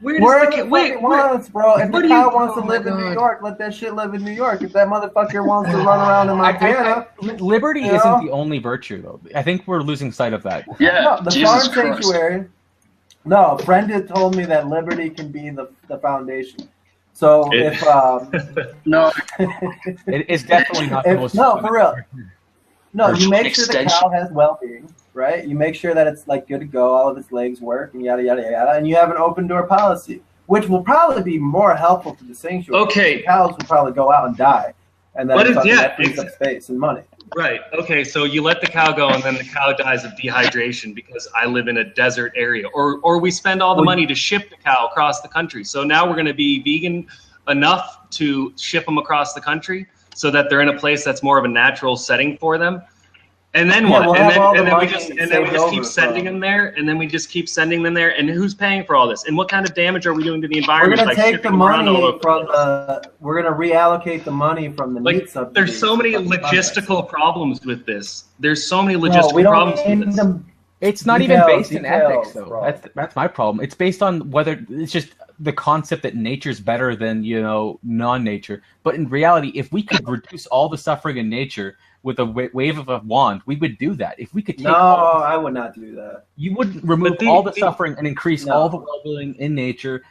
Wherever the fuck it wants, bro. If the cow wants to live in New York, let that shit live in New York. If that motherfucker wants to run around in Montana, liberty isn't the only virtue, though. I think we're losing sight of that. Yeah, no, the Jesus farm Christ. sanctuary. No, Brenda told me that liberty can be the foundation. So if no, it's definitely not the most. No, for real. No, you make sure extension. the cow has well-being, right? You make sure that it's like good to go, all of its legs work, and yada yada yada, and you have an open door policy, which will probably be more helpful to the sanctuary. Okay, the cows will probably go out and die, and then that frees up space and money. Right. Okay. So you let the cow go, and then the cow dies of dehydration because I live in a desert area, or we spend all the money to ship the cow across the country. So now we're going to be vegan enough to ship them across the country so that they're in a place that's more of a natural setting for them. And then what? And then we just keep sending them there, and then we just keep sending them there. And who's paying for all this? And what kind of damage are we doing to the environment? We're gonna take the money from we're gonna reallocate the money from the meat subsidies. There's so many logistical problems with this. There's so many logistical problems with this. It's not even based in ethics, though. That's my problem. It's based on whether it's just the concept that nature's better than non-nature. But in reality, if we could reduce all the suffering in nature with a wave of a wand, we would do that. If we could take I would not do that. You wouldn't remove all the suffering and increase all the well-being in nature.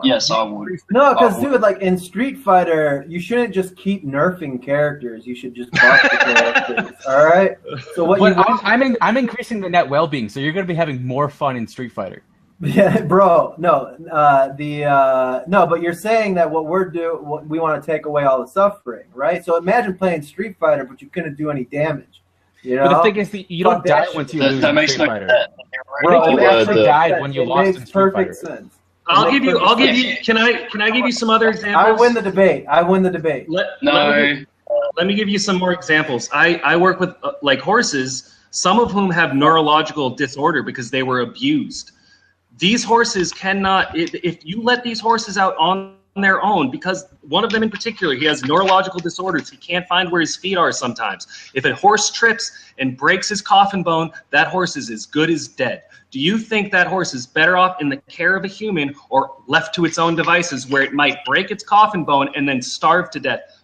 Yes, I would. No, because dude, like in Street Fighter, you shouldn't just keep nerfing characters. You should just buff the characters. All right. So I'm increasing the net well-being, so you're going to be having more fun in Street Fighter. Yeah, bro. No, no, but you're saying that we want to take away all the suffering, right? So imagine playing Street Fighter, but you couldn't do any damage. You know? But the thing is, you don't die once you lose in Street Fighter. Bro, you actually died when you lost in Street Fighter. Sense. I'll give you. Can I give you some other examples? I win the debate. Let me give you some more examples. I work with like horses, some of whom have neurological disorder because they were abused. These horses cannot, if you let these horses out on their own, because one of them in particular, he has neurological disorders. He can't find where his feet are sometimes. If a horse trips and breaks his coffin bone, that horse is as good as dead. Do you think that horse is better off in the care of a human or left to its own devices where it might break its coffin bone and then starve to death,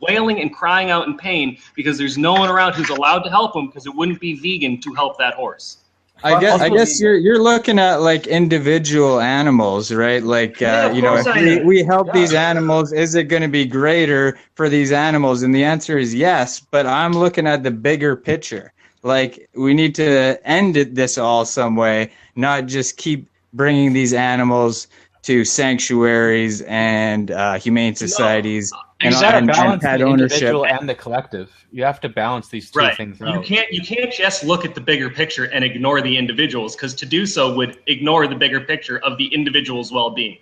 wailing and crying out in pain because there's no one around who's allowed to help him because it wouldn't be vegan to help that horse? I guess you're looking at like individual animals, right? Like if we help these animals, is it going to be greater for these animals? And the answer is yes. But I'm looking at the bigger picture. Like, we need to end this all some way, not just keep bringing these animals to sanctuaries and humane societies and balance pet the ownership. individual and the collective. You have to balance these two things out. You can't just look at the bigger picture and ignore the individuals, because to do so would ignore the bigger picture of the individual's well-being.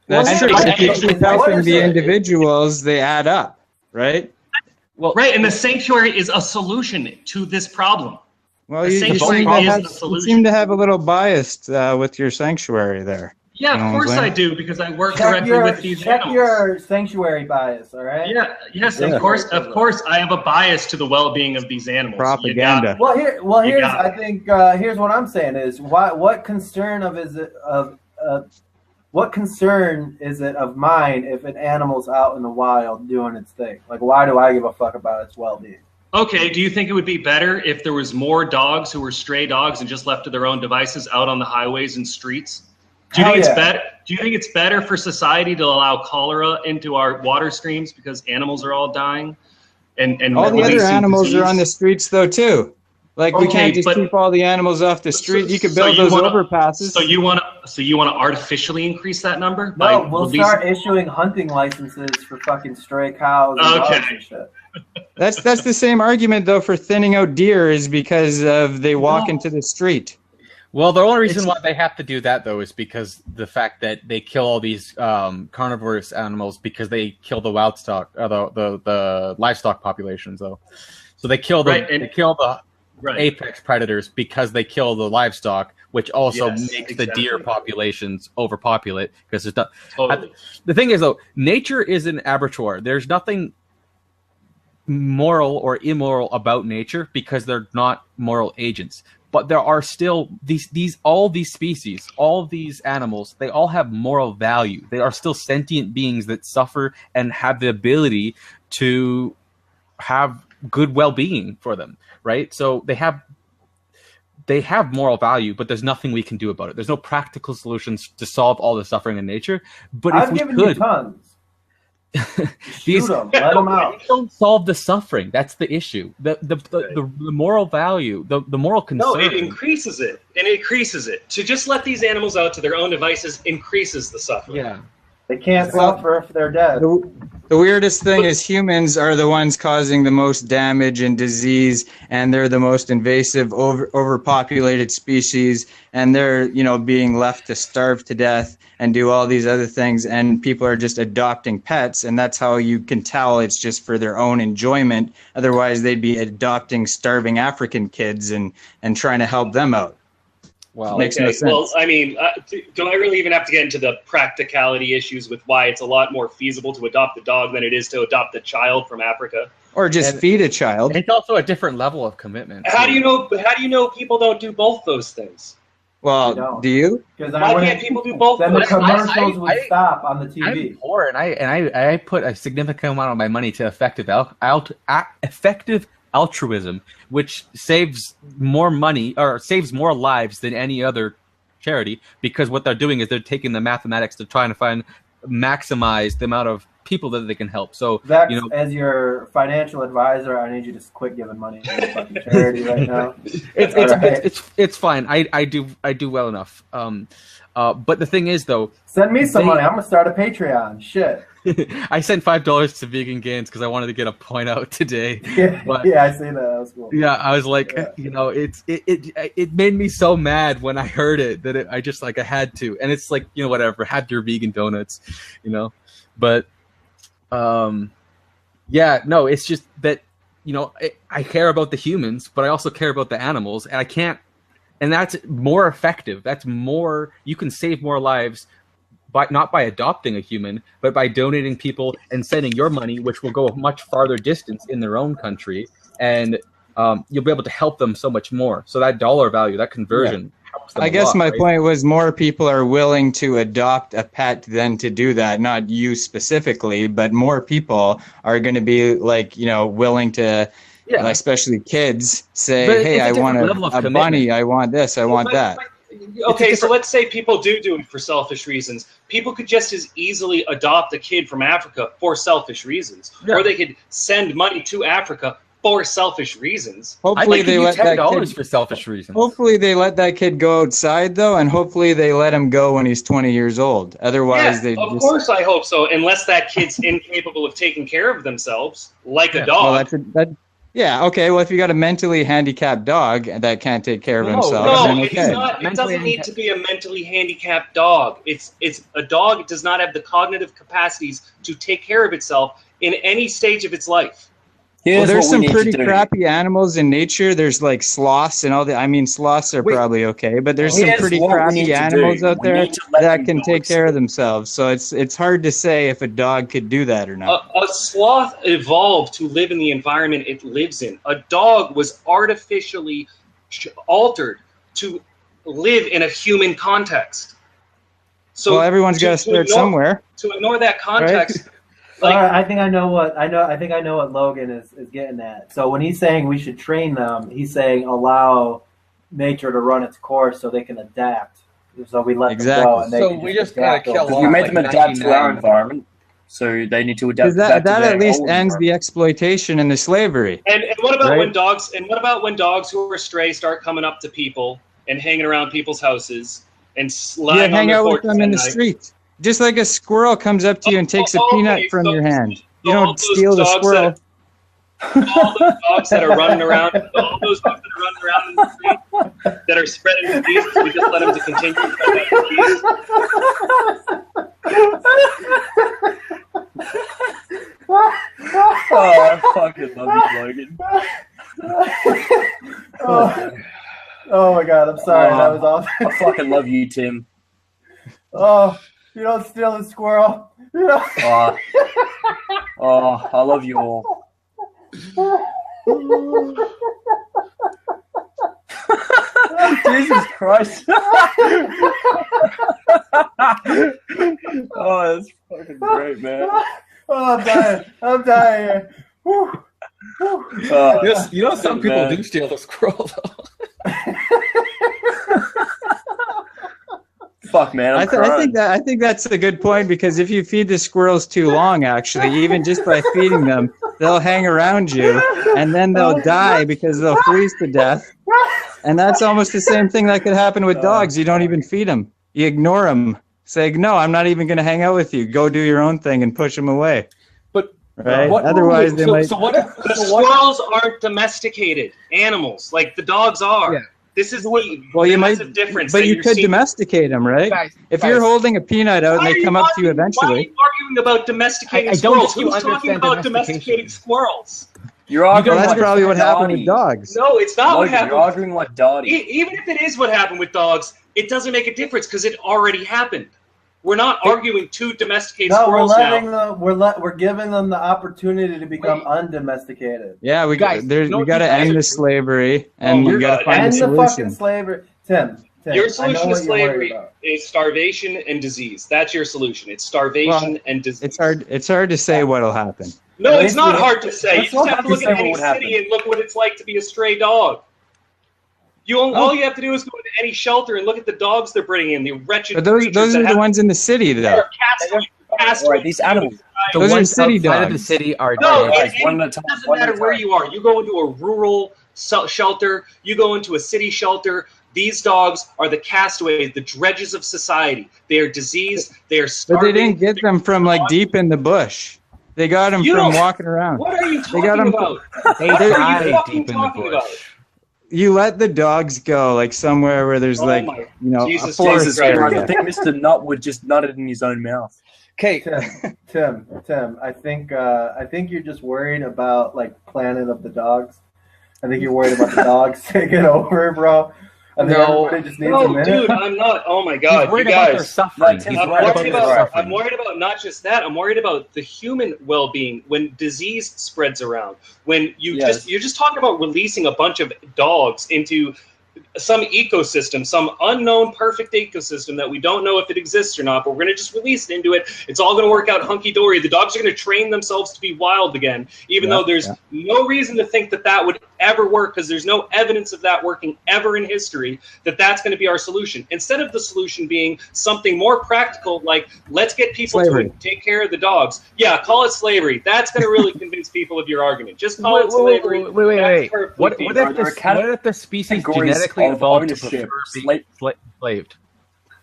That's true. If you keep helping the individuals, they add up, right? Well, right, and the sanctuary is a solution to this problem. Well, you seem to have a little bias with your sanctuary there. Yeah, of course I do, because I work directly with these animals. Check your sanctuary bias, all right? Yeah, yes, of course, I have a bias to the well-being of these animals. Propaganda. Here's what I'm saying is, what concern is it of mine if an animal's out in the wild doing its thing? Like, why do I give a fuck about its well-being? Okay, do you think it would be better if there was more dogs who were stray dogs and just left to their own devices out on the highways and streets? Do you think it's better for society to allow cholera into our water streams because animals are all dying? And all the other animals are on the streets though too. Like, we can't just keep all the animals off the street. You could build those overpasses. So you want to artificially increase that number? No, we'll start issuing hunting licenses for fucking stray cows and dogs and shit. That's the same argument though for thinning out deer, is because they walk into the street. Well, the only reason why they have to do that, though, is because the fact that they kill all these carnivorous animals because they kill the wild stock, the livestock populations, though. So they kill the apex predators because they kill the livestock, which also makes the deer populations overpopulate. Because it's not. Totally. The thing is, though, nature is an abattoir. There's nothing moral or immoral about nature because they're not moral agents. But there are still all these species, all these animals, they all have moral value. They are still sentient beings that suffer and have the ability to have good well-being for them, right? So they have moral value, but there's nothing we can do about it. There's no practical solutions to solve all the suffering in nature. But I've given you tons. Shoot them. Let them out. They don't solve the suffering. That's the issue. The moral value, the moral concern. No, it increases it. And it increases it. To just let these animals out to their own devices increases the suffering. Yeah. They can't suffer if they're dead. The weirdest thing is humans are the ones causing the most damage and disease, and they're the most invasive, overpopulated species, and they're, being left to starve to death and do all these other things, and people are just adopting pets, and that's how you can tell it's just for their own enjoyment. Otherwise, they'd be adopting starving African kids and trying to help them out. Well, makes no sense. Well, I mean, do I really even have to get into the practicality issues with why it's a lot more feasible to adopt a dog than it is to adopt a child from Africa? Or just feed a child. It's also a different level of commitment. How do you know people don't do both those things? Well, do you? Why can't people do both? Then the commercials would stop on the TV. I'm poor, and I put a significant amount of my money to effective altruism, which saves more money or saves more lives than any other charity, because what they're doing is they're taking the mathematics to try and maximize the amount of people that they can help. So, Vex, as your financial advisor, I need you to quit giving money to the fucking charity right now. It's fine. I do well enough. But the thing is, though, send me some money. I'm gonna start a Patreon. Shit. I sent $5 to Vegan Gains because I wanted to get a point out today. Yeah, I see that. That was cool. Yeah, I was like, it made me so mad when I heard it that I had to. And it's like, whatever, have your vegan donuts, But, it's just that, I care about the humans, but I also care about the animals, and I can't. And that's more effective. You can save more lives. Not by adopting a human, but by donating people and sending your money, which will go a much farther distance in their own country, and you'll be able to help them so much more. So that dollar value, that conversion helps them. I guess my point was more people are willing to adopt a pet than to do that. Not you specifically, but more people are going to be willing to, especially kids, say, "Hey, I want a bunny. I want this. I want that." Okay, so let's say people do it for selfish reasons. People could just as easily adopt a kid from Africa for selfish reasons. Yeah. Or they could send money to Africa for selfish reasons. Hopefully they let that $10 kid. for selfish reasons. Hopefully they let that kid go outside though, and hopefully they let him go when he's 20 years old. Otherwise, they of course I hope so. Unless that kid's incapable of taking care of themselves, like a dog. Well, yeah, okay. Well, if you got a mentally handicapped dog that can't take care of himself, then okay. It's not. It doesn't need to be a mentally handicapped dog. It's a dog. It does not have the cognitive capacities to take care of itself in any stage of its life. Well, there's some pretty crappy animals in nature. There's like sloths and all that. I mean, sloths are probably okay, but there's some pretty crappy animals out there that can take care of themselves. So it's hard to say if a dog could do that or not. A sloth evolved to live in the environment it lives in. A dog was artificially altered to live in a human context. So well, everyone's got to start somewhere. To ignore that context. Right? All right, I think I know what Logan is getting at. So when he's saying we should train them, he's saying allow nature to run its course so they can adapt. So we let them go. And so we just gotta kill off. We made them adapt to our environment, so they need to adapt. That at least ends the exploitation and the slavery. And what about when dogs? And what about when dogs who are stray start coming up to people and hanging around people's houses and lying on hang their out with porches them in the at night? street. Just like a squirrel comes up to you and takes a peanut from your hand. You don't steal the squirrel. All those dogs that are running around, in the street that are spreading disease, we just let them to continue to spread that disease. Oh, I fucking love you, Logan. Oh my God, I'm sorry. That was awful. I fucking love you, Tim. Oh, you don't steal the squirrel. Oh, I love you all. Jesus Christ. Oh, that's fucking great, man. Oh, I'm dying here. Whew. Some people do steal the squirrel, though. Fuck, man, I think that's a good point, because if you feed the squirrels too long, actually, even just by feeding them, they'll hang around you, and then they'll die because they'll freeze to death. And that's almost the same thing that could happen with dogs. You don't even feed them. You ignore them. Say, no, I'm not even going to hang out with you. Go do your own thing and push them away. Right? Otherwise, they might. The squirrels aren't domesticated animals like the dogs are. Yeah. This is the massive difference. But you could domesticate them, right? If you're holding a peanut out and they come up to you eventually. Why are you arguing about domesticating squirrels? Who's talking about domesticating squirrels? That's probably what happened with dogs. No, it's not what happened. You're arguing like Dottie. Even if it is what happened with dogs, it doesn't make a difference because it already happened. We're not arguing to domesticate squirrels now. We're giving them the opportunity to become undomesticated. Yeah, we got to end the slavery, and we got to find a solution. End the fucking slavery, Tim. Your solution to slavery is starvation and disease. That's your solution. It's starvation and disease. It's hard to say what'll happen. No, it's not hard to say. You just have to look at any city and look what it's like to be a stray dog. All you have to do is go into any shelter and look at the dogs they're bringing in, the wretched creatures. Those are the ones in the city, though. Right, these animals. Those are city dogs. Of the city are it doesn't matter where you are. You go into a rural shelter, you go into a city shelter, these dogs are the castaways, the dredges of society. They are diseased, they are starving. But they didn't get them from like deep in the bush. They got them from walking around. What are you talking about? They died deep in the bush. You let the dogs go like somewhere where there's a forest area. I think Mr. Nutwood just nutted in his own mouth. Okay, Tim. I think you're just worried about like Planet of the Dogs. I think you're worried about the dogs taking over, bro. Everybody just needs a minute. Dude, I'm not. Oh my God, you guys! I'm worried about not just that. I'm worried about the human well-being when disease spreads around. When you're just talking about releasing a bunch of dogs into some ecosystem, some unknown perfect ecosystem that we don't know if it exists or not, but we're going to just release it into it. It's all going to work out hunky-dory. The dogs are going to train themselves to be wild again, even though there's no reason to think that would ever work because there's no evidence of that working ever in history, that's going to be our solution. Instead of the solution being something more practical, like let's get people to take care of the dogs. Yeah, call it slavery. That's going to really convince people of your argument. Just call it slavery. Wait. What if the species genetically evolved to prefer being enslaved?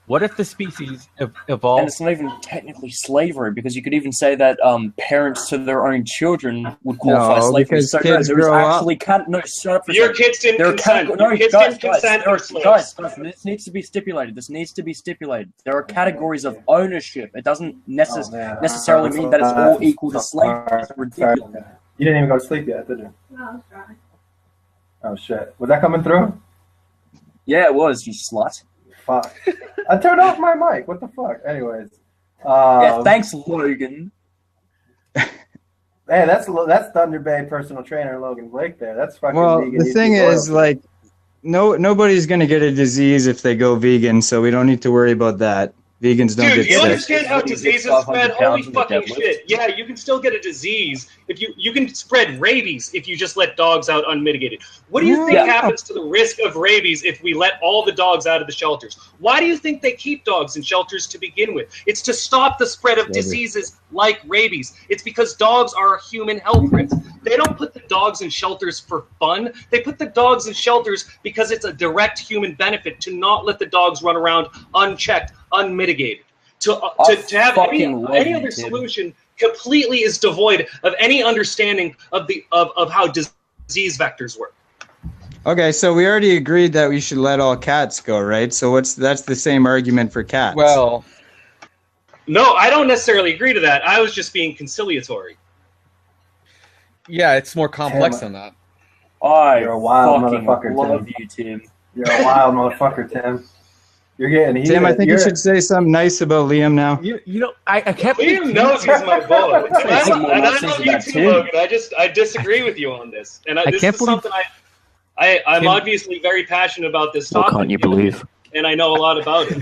What if the species evolved? And it's not even technically slavery, because you could even say that parents to their own children would qualify as slavery. Because so kids grow actually shut up for your kids didn't consent. Guys, this needs to be stipulated. There are categories of ownership. It doesn't necessarily mean that it's all equal to slavery. It's ridiculous. You didn't even go to sleep yet, did you? No, I was trying. Oh shit! Was that coming through? Yeah, it was, you slut. Fuck! I turned off my mic. What the fuck? Anyways. Yeah, thanks, Logan. Hey, that's Thunder Bay personal trainer LoganBlake there. That's fucking vegan. The thing is, like, nobody's gonna get a disease if they go vegan, so we don't need to worry about that. Vegans don't get sick. Dude, you understand how diseases spread? Holy fucking shit. Yeah, you can still get a disease if you can spread rabies if you just let dogs out unmitigated. What do you think happens to the risk of rabies if we let all the dogs out of the shelters? Why do you think they keep dogs in shelters to begin with? It's to stop the spread of diseases like rabies. It's because dogs are a human health risk. They don't put the dogs in shelters for fun. They put the dogs in shelters because it's a direct human benefit to not let the dogs run around unchecked, unmitigated. To have any other solution completely is devoid of any understanding of how disease vectors work. Okay, so we already agreed that we should let all cats go, right? So that's the same argument for cats. Well, no, I don't necessarily agree to that. I was just being conciliatory. Yeah, it's more complex than that. You're a wild motherfucker, love Tim. you, Tim. You're a wild motherfucker, Tim. You're getting heated. Tim, I think you should say something nice about Liam now. You know, I can't. Liam knows he's my boy, and I love you too, Logan. I disagree with you on this, and this is something I'm obviously very passionate about this topic. Can't you believe? And I know a lot about it.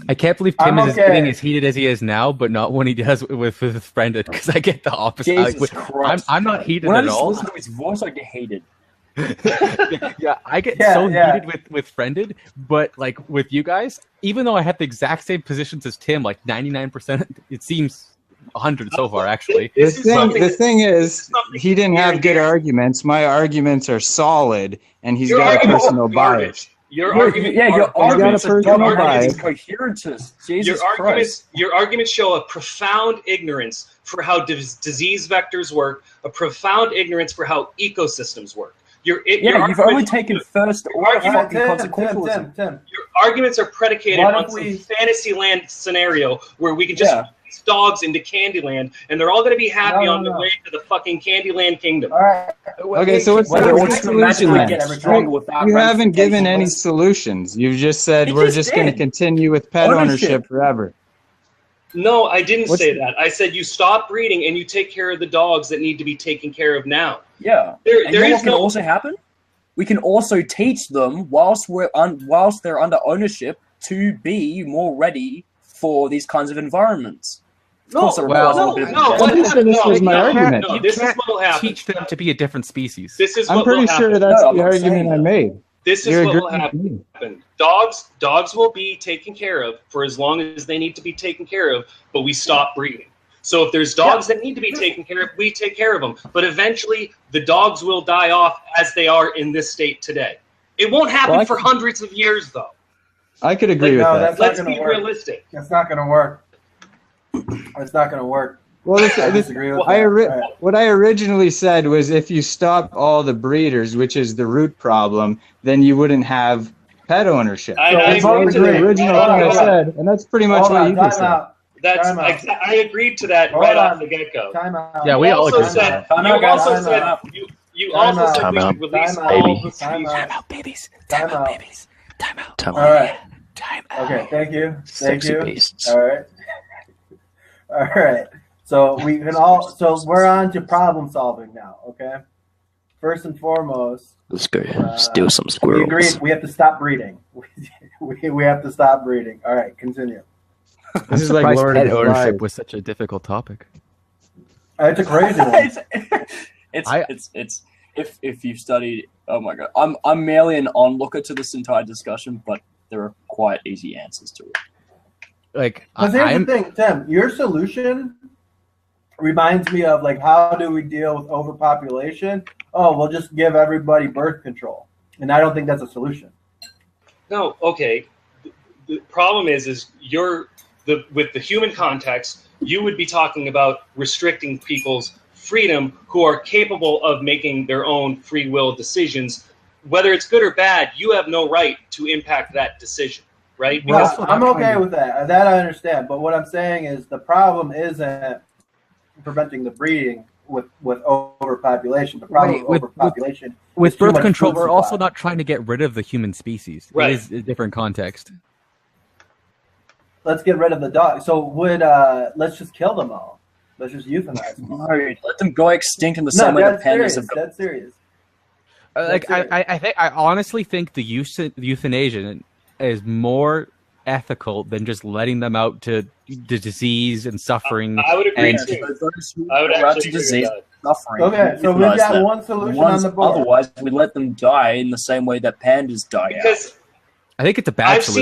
I can't believe Tim is getting as heated as he is now, but not when he does with his friend, because I get the opposite. Jesus Christ. I'm not heated when at all. When I listen to his voice, I get hated. Yeah, I get heated with friended, but like with you guys, even though I have the exact same positions as Tim, like 99%, it seems 100 so far, actually. The thing is, he didn't have good arguments. My arguments are solid, and he's got a personal bias. Your arguments are coherent. Jesus Christ. Your arguments show a profound ignorance for how disease vectors work, a profound ignorance for how ecosystems work. You've only taken first order consequentialism. Your arguments are predicated on some fantasy land scenario where we can just release dogs into Candyland, and they're all going to be happy on their way to the fucking Candyland kingdom. All right. Okay, so what's the solution then? You haven't given any solutions. You've just said we're just going to continue with pet ownership forever. No, I didn't say that. I said you stop breeding and you take care of the dogs that need to be taken care of now. Yeah. What can also happen? We can also teach them whilst they're under ownership to be more ready for these kinds of environments. No, this was my argument. No, this is what will happen. Teach them to be a different species. This is I'm pretty sure that's the argument I made. This is what will happen. Dogs will be taken care of for as long as they need to be taken care of, but we stop breeding. So if there's dogs that need to be taken care of, we take care of them. But eventually, the dogs will die off as they are in this state today. It won't happen for hundreds of years, though. I could agree with that. Let's be realistic. That's not going to work. It's not going to work. Well, what I originally said was if you stop all the breeders, which is the root problem, then you wouldn't have pet ownership. I agree to the original thing I said, and that's pretty much what you just said. I agreed to that right off the get-go. Yeah, we all agreed to that. You also said we should release all the species. Time out, babies. Time out, babies. Time out. All right. Time out. Okay, thank you. Sexy beasts. All right. All right. So we're on to problem solving now, okay? First and foremost, let's go steal some squirrels. We agreed we have to stop breeding. We have to stop breeding. All right, continue. This is like Lord pet ownership was such a difficult topic. It's a crazy one. if you've studied, oh my god, I'm merely an onlooker to this entire discussion, but there are quite easy answers to it. Like, Because here's the thing, Tim, your solution reminds me of like, how do we deal with overpopulation? Oh, we'll just give everybody birth control, and I don't think that's a solution. No, okay. The problem is with the human context, you would be talking about restricting people's freedom who are capable of making their own free will decisions. Whether it's good or bad, you have no right to impact that decision, right? Because I'm okay with that. That I understand. But what I'm saying is the problem isn't preventing the breeding with overpopulation. The problem with overpopulation with birth control, we're also not trying to get rid of the human species. Right. It is a different context. Let's get rid of the dog. So let's just kill them all. Let's just euthanize them. No, let them go extinct in the same way the pandas have gone. That's serious. I honestly think the euthanasia is more ethical than just letting them out to the disease and suffering. I would agree and too. I would actually agree with that. Suffering. Okay, so we've got one solution on the board. Otherwise, we let them die in the same way that pandas die out. I think it's a bad solution.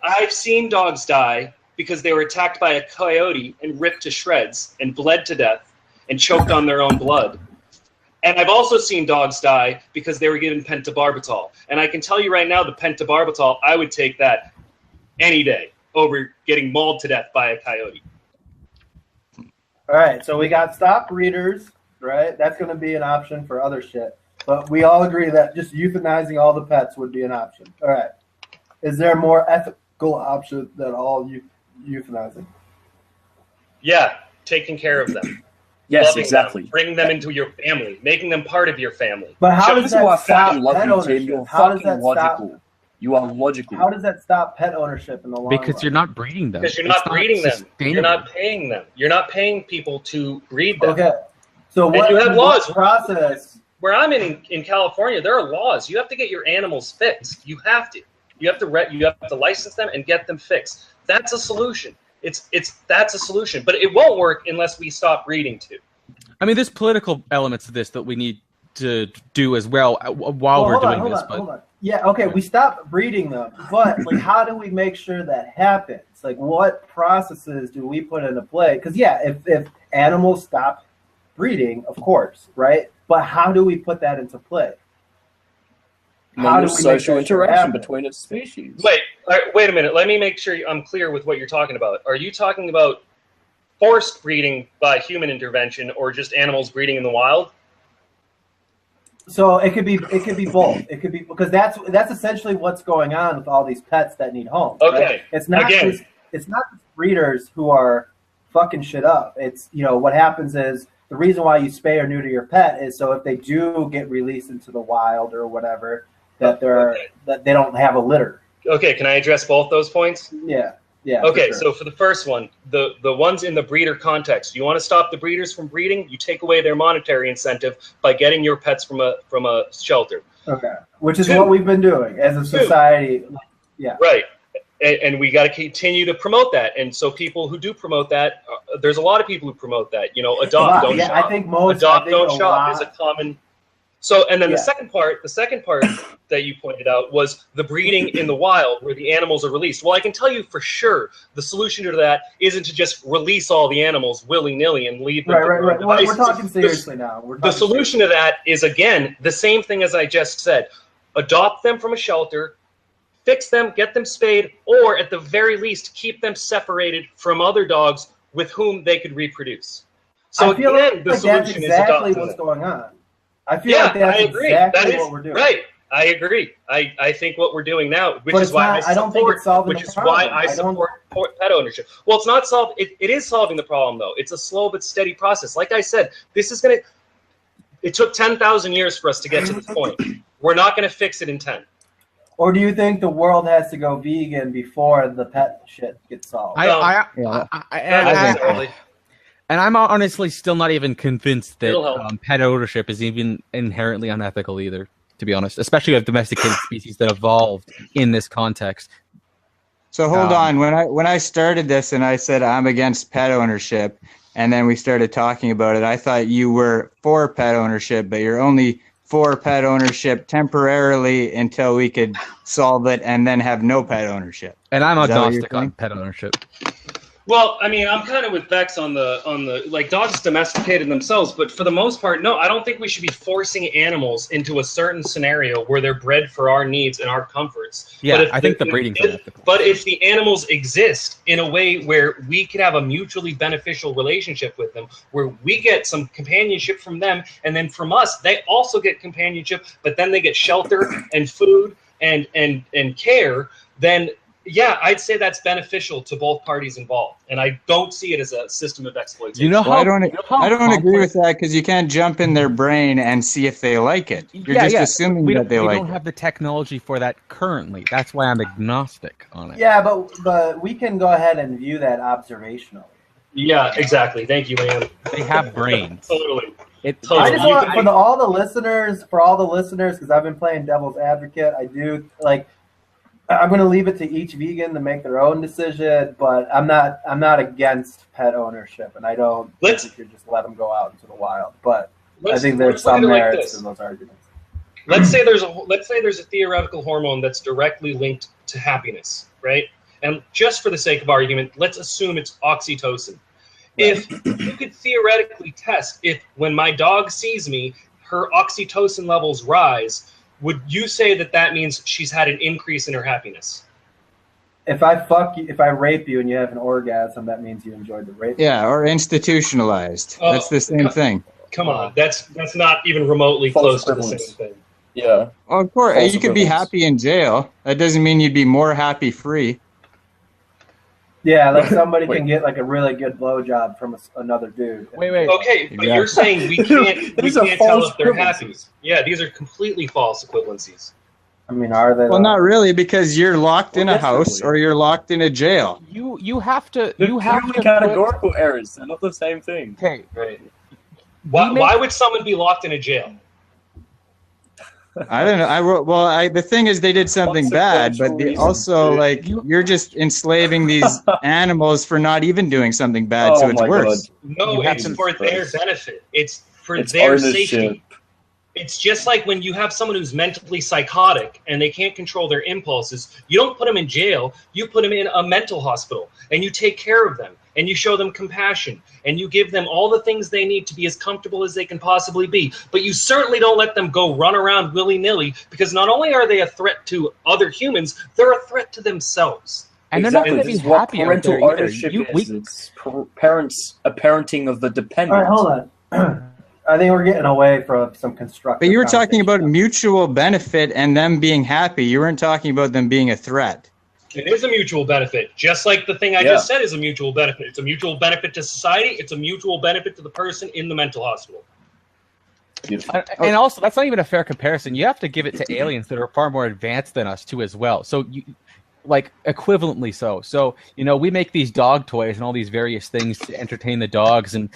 I've seen dogs die because they were attacked by a coyote and ripped to shreds and bled to death and choked on their own blood. And I've also seen dogs die because they were given pentobarbital. And I can tell you right now, the pentobarbital, I would take that any day over getting mauled to death by a coyote. All right, so we got stop breeders, right? That's going to be an option for other shit. But we all agree that just euthanizing all the pets would be an option. All right. Is there a more ethical option than all euthanizing? Yeah, taking care of them. Yes, exactly. Them, bringing them into your family, making them part of your family. But how does that stop pet ownership? You're fucking logical. You are logical. How does that stop pet ownership in the long run? Because you're not breeding them. Because you're not breeding them. You're not paying them. You're not paying people to breed them. Okay. So what you have laws process? Where I'm in California, there are laws. You have to get your animals fixed. You have to. You have to license them and get them fixed. That's a solution. That's a solution. But it won't work unless we stop breeding too. I mean, there's political elements to this that we need to do as well while we're doing this. Hold on. Yeah, okay, we stop breeding them, but like, how do we make sure that happens? Like, what processes do we put into play? Because yeah, if animals stop breeding, of course, right? But how do we put that into play? How do we social interaction between its species? Wait a minute. Let me make sure I'm clear with what you're talking about. Are you talking about forced breeding by human intervention or just animals breeding in the wild? So it could be both. It could be because that's essentially what's going on with all these pets that need homes. Okay. Right? It's not just breeders who are fucking shit up. It's what happens is the reason why you spay or neuter your pet is so if they do get released into the wild or whatever that that they don't have a litter. Okay, can I address both those points? Yeah. Okay, so for the first one, the ones in the breeder context, you want to stop the breeders from breeding, you take away their monetary incentive by getting your pets from a shelter. Okay, which is what we've been doing as a society. Yeah. Right, and we got to continue to promote that. And so people who do promote that, there's a lot of people who promote that. Adopt, don't shop. I think most adopt, don't shop is a common. So, and then the second part that you pointed out was the breeding in the wild where the animals are released. Well, I can tell you for sure the solution to that isn't to just release all the animals willy-nilly and leave them. Right. We're talking seriously now. The solution to that is, again, the same thing as I just said. Adopt them from a shelter, fix them, get them spayed, or at the very least, keep them separated from other dogs with whom they could reproduce. So I feel again, the solution is adopting what's them. going on. I feel like that's exactly what we're doing. Right. I agree. I think what we're doing now, which is why I support pet ownership. Well, it's not solved. It is solving the problem, though. It's a slow but steady process. Like I said, it took 10,000 years for us to get to this point. We're not going to fix it in 10. Or do you think the world has to go vegan before the pet shit gets solved? And I'm honestly still not even convinced that pet ownership is even inherently unethical either, to be honest, especially with domesticated species that evolved in this context. So hold on. When I started this and I said I'm against pet ownership, and then we started talking about it. I thought you were for pet ownership, but you're only for pet ownership temporarily until we could solve it and then have no pet ownership. And I'm agnostic on pet ownership. Well, I mean, I'm kind of with Bex on the like dogs domesticated themselves, but for the most part, no, I don't think we should be forcing animals into a certain scenario where they're bred for our needs and our comforts. Yeah, I think the breeding's unethical. But if the animals exist in a way where we could have a mutually beneficial relationship with them, where we get some companionship from them, and then from us, they also get companionship, but then they get shelter and food and care, then yeah, I'd say that's beneficial to both parties involved, and I don't see it as a system of exploitation. You know how, I don't agree with that because you can't jump in their brain and see if they like it. You're just assuming that they like it. We don't have the technology for that currently. That's why I'm agnostic on it. Yeah, but we can go ahead and view that observationally. Yeah, exactly. Thank you, Liam. They have brains. Totally. I just want for all the listeners, because I've been playing devil's advocate. I do like. I'm going to leave it to each vegan to make their own decision, but I'm not against pet ownership, and I don't think you should just let them go out into the wild. But I think there's some merits in those arguments. Let's say there's a theoretical hormone that's directly linked to happiness, right? And just for the sake of argument, let's assume it's oxytocin. If you could theoretically test if when my dog sees me, her oxytocin levels rise, would you say that means she's had an increase in her happiness? If I fuck you, if I rape you and you have an orgasm, that means you enjoyed the rape. Yeah, or institutionalized. That's the same thing. Come on, that's not even remotely close to the same thing. Yeah. Oh, of course, you could be happy in jail. That doesn't mean you'd be more happy free. Yeah, like somebody can get like a really good blowjob from another dude. Wait. Okay, but you're saying we can't tell if they're happy. Yeah, these are completely false equivalencies. I mean, are they? Well, not really, because you're locked in a house or you're locked in a jail. You have to. You have to categorical errors. They're not the same thing. Okay. Right. Why would someone be locked in a jail? I don't know. The thing is, they did something bad, but you're just enslaving these animals for not even doing something bad, so it's worse. No, it's for their benefit. It's for their safety. It's just like when you have someone who's mentally psychotic and they can't control their impulses, you don't put them in jail, you put them in a mental hospital, and you take care of them, and you show them compassion, and you give them all the things they need to be as comfortable as they can possibly be. But you certainly don't let them go run around willy-nilly, because not only are they a threat to other humans, they're a threat to themselves. And they're not going to be happy out there either. It's a parenting of the dependent. All right, hold on. I think we're getting away from some constructive. But you were talking about mutual benefit and them being happy. You weren't talking about them being a threat. It is a mutual benefit, just like the thing I just said is a mutual benefit. It's a mutual benefit to society. It's a mutual benefit to the person in the mental hospital. And also, that's not even a fair comparison. You have to give it to aliens that are far more advanced than us, too, as well. So, equivalently so. So, we make these dog toys and all these various things to entertain the dogs, and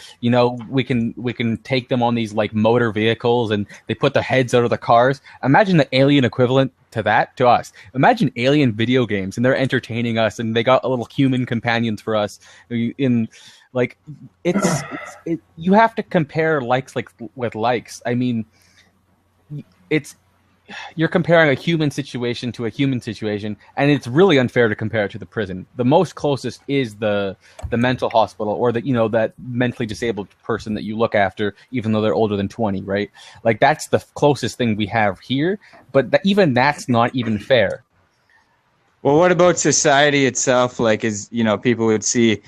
we can take them on these motor vehicles, and they put their heads out of the cars. Imagine the alien equivalent to that to us. Imagine alien video games, and they're entertaining us, and they got little human companions for us. You have to compare likes with likes. I mean, you're comparing a human situation to a human situation, and it's really unfair to compare it to the prison. The most closest is the mental hospital, or that mentally disabled person that you look after, even though they're older than 20, right? That's the closest thing we have here, but even that's not even fair. Well, what about society itself? People would see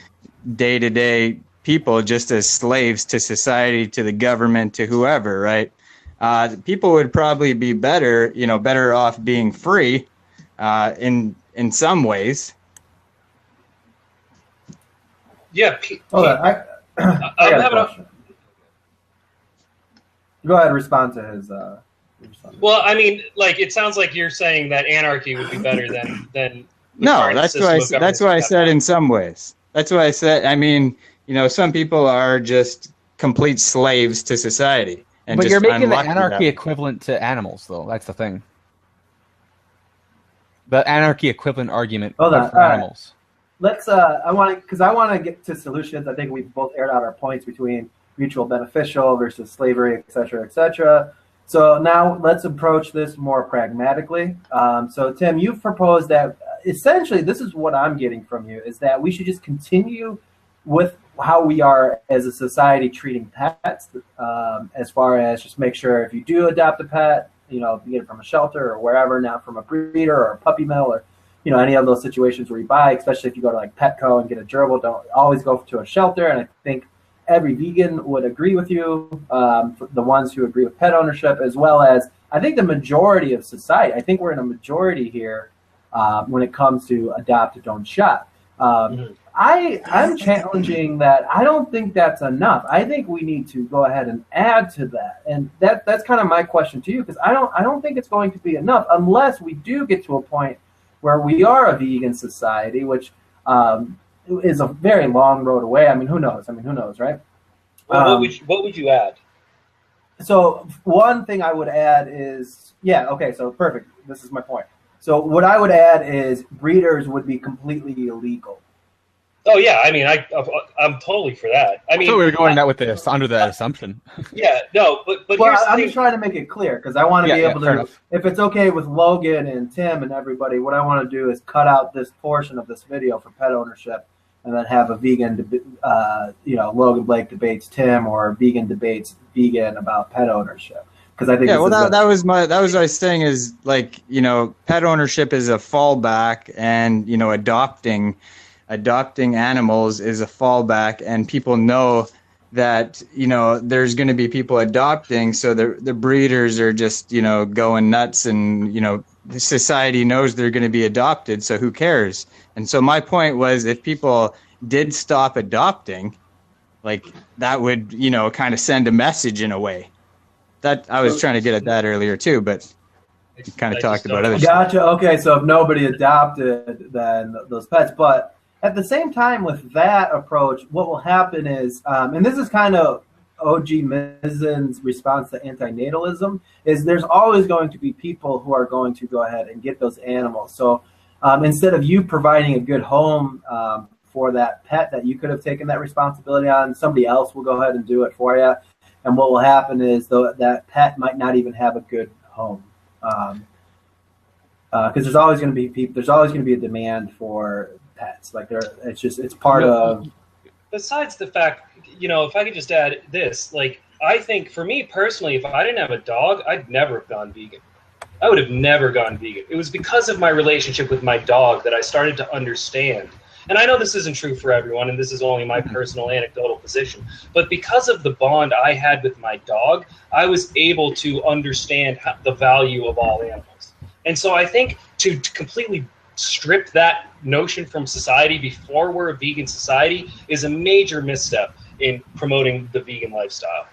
day-to-day people just as slaves to society, to the government, to whoever, right? People would probably be better off being free in some ways. Yeah. Hold on. I got a question. Go ahead, respond to his. Well, I mean, it sounds like you're saying that anarchy would be better than. No, that's why I said in some ways. That's why I said. I mean, some people are just complete slaves to society. But you're making the anarchy equivalent to animals, though. That's the thing. The anarchy equivalent argument for animals. let's. I want to get to solutions. I think we've both aired out our points between mutual beneficial versus slavery, et cetera, et cetera. So now let's approach this more pragmatically. So Tim, you've proposed that essentially this is what I'm getting from you is that we should just continue with how we are as a society treating pets, as far as just make sure if you do adopt a pet, you know, you get it from a shelter or wherever, not from a breeder or a puppy mill or, you know, any of those situations where you buy, especially if you go to like Petco and get a gerbil, don't always go to a shelter. And I think every vegan would agree with you, the ones who agree with pet ownership, as well as I think the majority of society. I think we're in a majority here when it comes to adopt, don't shop. I'm challenging that. I don't think that's enough. I think we need to go ahead and add to that, and that's kind of my question to you, because I don't think it's going to be enough unless we do get to a point where we are a vegan society, which is a very long road away. I mean, who knows? Right? Well, what would you add? So one thing I would add is, okay, so perfect. This is my point. So what I would add is breeders would be completely illegal. Oh yeah, I mean, I'm totally for that. I mean, so we were going under that assumption. Yeah, no, but well, I'm just trying to make it clear because I want to be able to. Enough. If it's okay with Logan and Tim and everybody, what I want to do is cut out this portion of this video for pet ownership, and then have a vegan, LoganBlake debates Tim, or vegan debates vegan about pet ownership. Because I think that was what I was saying is, like, you know, pet ownership is a fallback, and you know, adopting animals is a fallback, and people know that, you know, there's going to be people adopting, so the breeders are just, you know, going nuts, and, you know, the society knows they're going to be adopted, so who cares? And so my point was, if people did stop adopting, like, that would, you know, kind of send a message in a way. That I was trying to get at that earlier too, but you kind of talked about other stuff. Gotcha. Okay, so if nobody adopted, then those pets, but at the same time, with that approach, what will happen is, and this is kind of OG Mizen's response to antinatalism, is there's always going to be people who are going to go ahead and get those animals. So instead of you providing a good home for that pet that you could have taken that responsibility on, somebody else will go ahead and do it for you. And what will happen is that pet might not even have a good home. Because there's always going to be people. There's always going to be a demand for pets. Like it's part of. Besides the fact, you know, if I could just add this, like, I think for me personally, if I didn't have a dog, I'd never have gone vegan. I would have never gone vegan. It was because of my relationship with my dog that I started to understand. And I know this isn't true for everyone, and this is only my personal anecdotal position, but because of the bond I had with my dog, I was able to understand the value of all animals. And so I think to completely strip that notion from society before we're a vegan society is a major misstep in promoting the vegan lifestyle.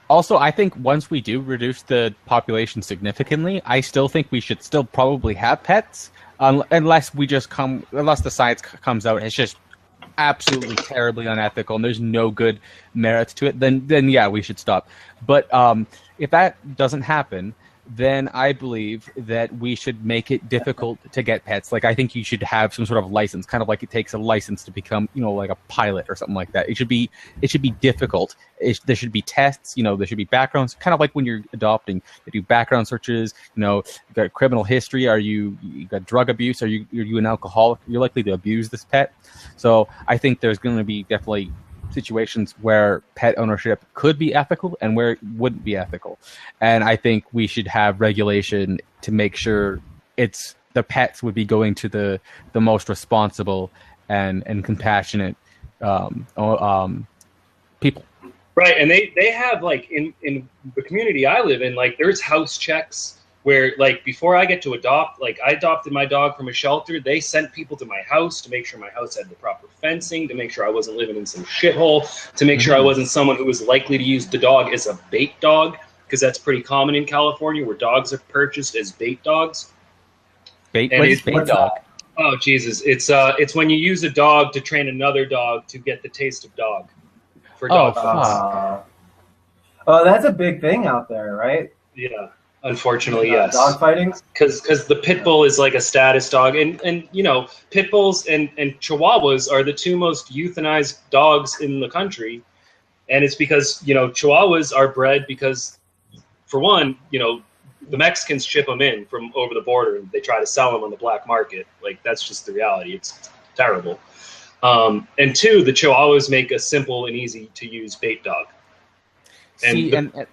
Also, I think once we do reduce the population significantly, I still think we should still probably have pets, unless the science comes out it's just absolutely terribly unethical and there's no good merits to it. Then yeah, we should stop. But if that doesn't happen, then I believe that we should make it difficult to get pets. Like, I think you should have some sort of license, kind of like it takes a license to become, you know, like a pilot or something like that. It should be difficult. There should be tests, you know, there should be backgrounds, kind of like when you're adopting. They do background searches, you know, you got criminal history, you got drug abuse, are you an alcoholic? You're likely to abuse this pet. So I think there's going to be definitely situations where pet ownership could be ethical and where it wouldn't be ethical. And I think we should have regulation to make sure the pets would be going to the most responsible and compassionate people. Right, and they have, like, in the community I live in, like, there's house checks where, like, before I get to adopt, like, I adopted my dog from a shelter. They sent people to my house to make sure my house had the proper fencing, to make sure I wasn't living in some shithole, to make sure I wasn't someone who was likely to use the dog as a bait dog, because that's pretty common in California, where dogs are purchased as bait dogs. What is bait dog? Oh, Jesus. It's when you use a dog to train another dog to get the taste of dog. For dog food. Oh, that's a big thing out there, right? Yeah. Unfortunately, yes. Dog fighting? Because the pit bull is like a status dog, and you know, pit bulls and chihuahuas are the two most euthanized dogs in the country, and it's because, you know, chihuahuas are bred because, for one, you know, the Mexicans ship them in from over the border and they try to sell them on the black market. Like, that's just the reality. It's terrible. And two, the chihuahuas make a simple and easy to use bait dog. And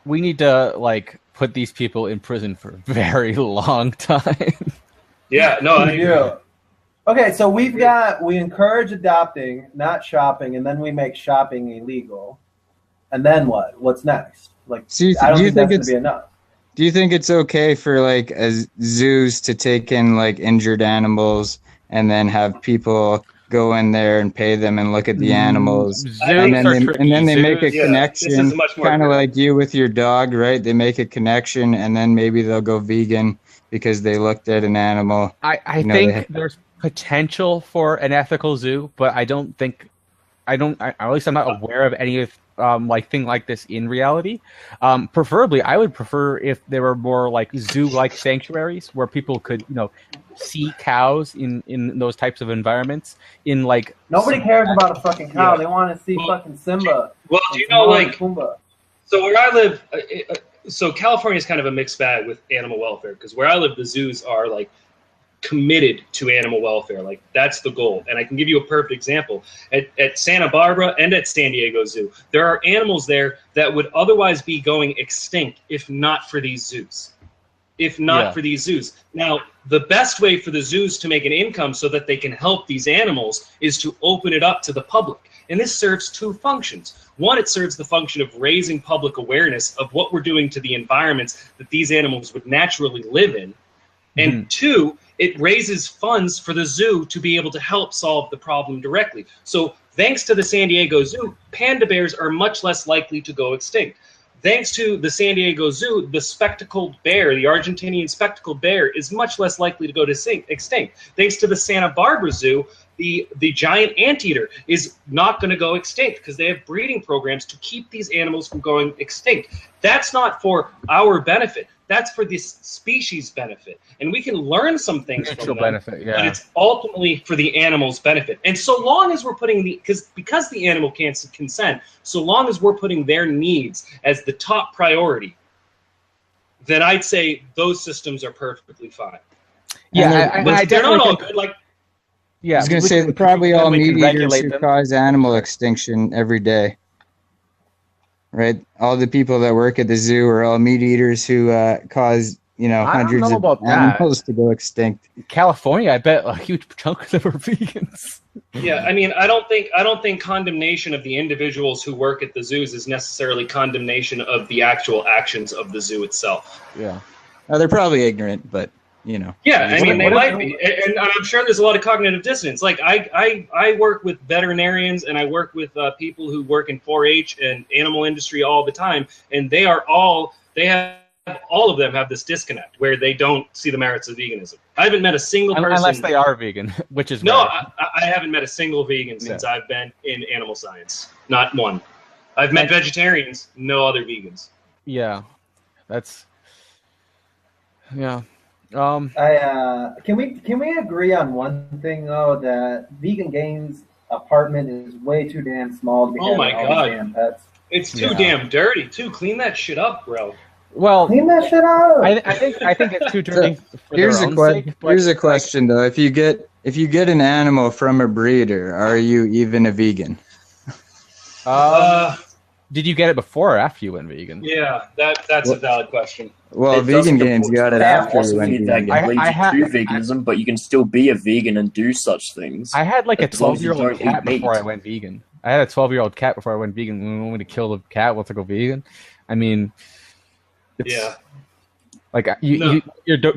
we need to like put these people in prison for a very long time. Yeah, no, I do. Okay, so we encourage adopting, not shopping, and then we make shopping illegal. And then what? What's next? Like, I don't think that's going to be enough. Do you think it's okay for like zoos to take in like injured animals and then have people go in there and pay them and look at the animals, and then they make a connection, kind of like you with your dog, right? They make a connection, and then maybe they'll go vegan because they looked at an animal. I think there's potential for an ethical zoo, but at least I'm not aware of any like thing like this in reality. Preferably, I would prefer if there were more like zoo-like sanctuaries where people could, you know, see cows in those types of environments. In like, nobody cares about a fucking cow. They want to see fucking Simba. Well, do you know, like, so where I live, so California is kind of a mixed bag with animal welfare, because where I live, the zoos are like committed to animal welfare. Like, that's the goal. And I can give you a perfect example. At Santa Barbara and at San Diego Zoo, there are animals there that would otherwise be going extinct if not for these zoos. For these zoos. Now, the best way for the zoos to make an income so that they can help these animals is to open it up to the public. And this serves two functions. One, it serves the function of raising public awareness of what we're doing to the environments that these animals would naturally live in. And two, it raises funds for the zoo to be able to help solve the problem directly. So thanks to the San Diego Zoo, panda bears are much less likely to go extinct. Thanks to the San Diego Zoo, the spectacled bear, the Argentinian spectacled bear, is much less likely to go extinct. Thanks to the Santa Barbara Zoo, the giant anteater is not going to go extinct because they have breeding programs to keep these animals from going extinct. That's not for our benefit. That's for this species' benefit. And we can learn some things from them, benefit, but it's ultimately for the animal's benefit. And so long as we're putting because the animal can't consent, so long as we're putting their needs as the top priority, then I'd say those systems are perfectly fine. Yeah, but they're not all good. Like, I was going to say, probably all meat eaters who cause animal extinction every day. Right, all the people that work at the zoo are all meat eaters who cause, you know, hundreds of animals to go extinct. California, I bet a huge chunk of them are vegans. Yeah, I mean, I don't think condemnation of the individuals who work at the zoos is necessarily condemnation of the actual actions of the zoo itself. Yeah, they're probably ignorant, but you know. Yeah, I mean, they might be, and I'm sure there's a lot of cognitive dissonance. Like, I work with veterinarians and I work with people who work in 4-H and animal industry all the time, and all of them have this disconnect where they don't see the merits of veganism. I haven't met a single person, unless they are vegan, which is no. I haven't met a single vegan since I've been in animal science. Not one. I've met vegetarians, no other vegans. Yeah, that's can we agree on one thing though, that Vegan Games apartment is way too damn small to be having all these damn pets. It's too damn dirty too. Clean that shit up, bro. Well, clean that shit up. I think it's too dirty. Here's a question though: if you get an animal from a breeder, are you even a vegan? Did you get it before or after you went vegan? Yeah, that's a valid question. Well, Vegan Games got it after you went vegan. That leads you to veganism, but you can still be a vegan and do such things. I had like a 12-year-old cat before I went vegan. I had a 12-year-old cat before I went vegan. We want me to kill the cat. Let's go vegan. I mean, like your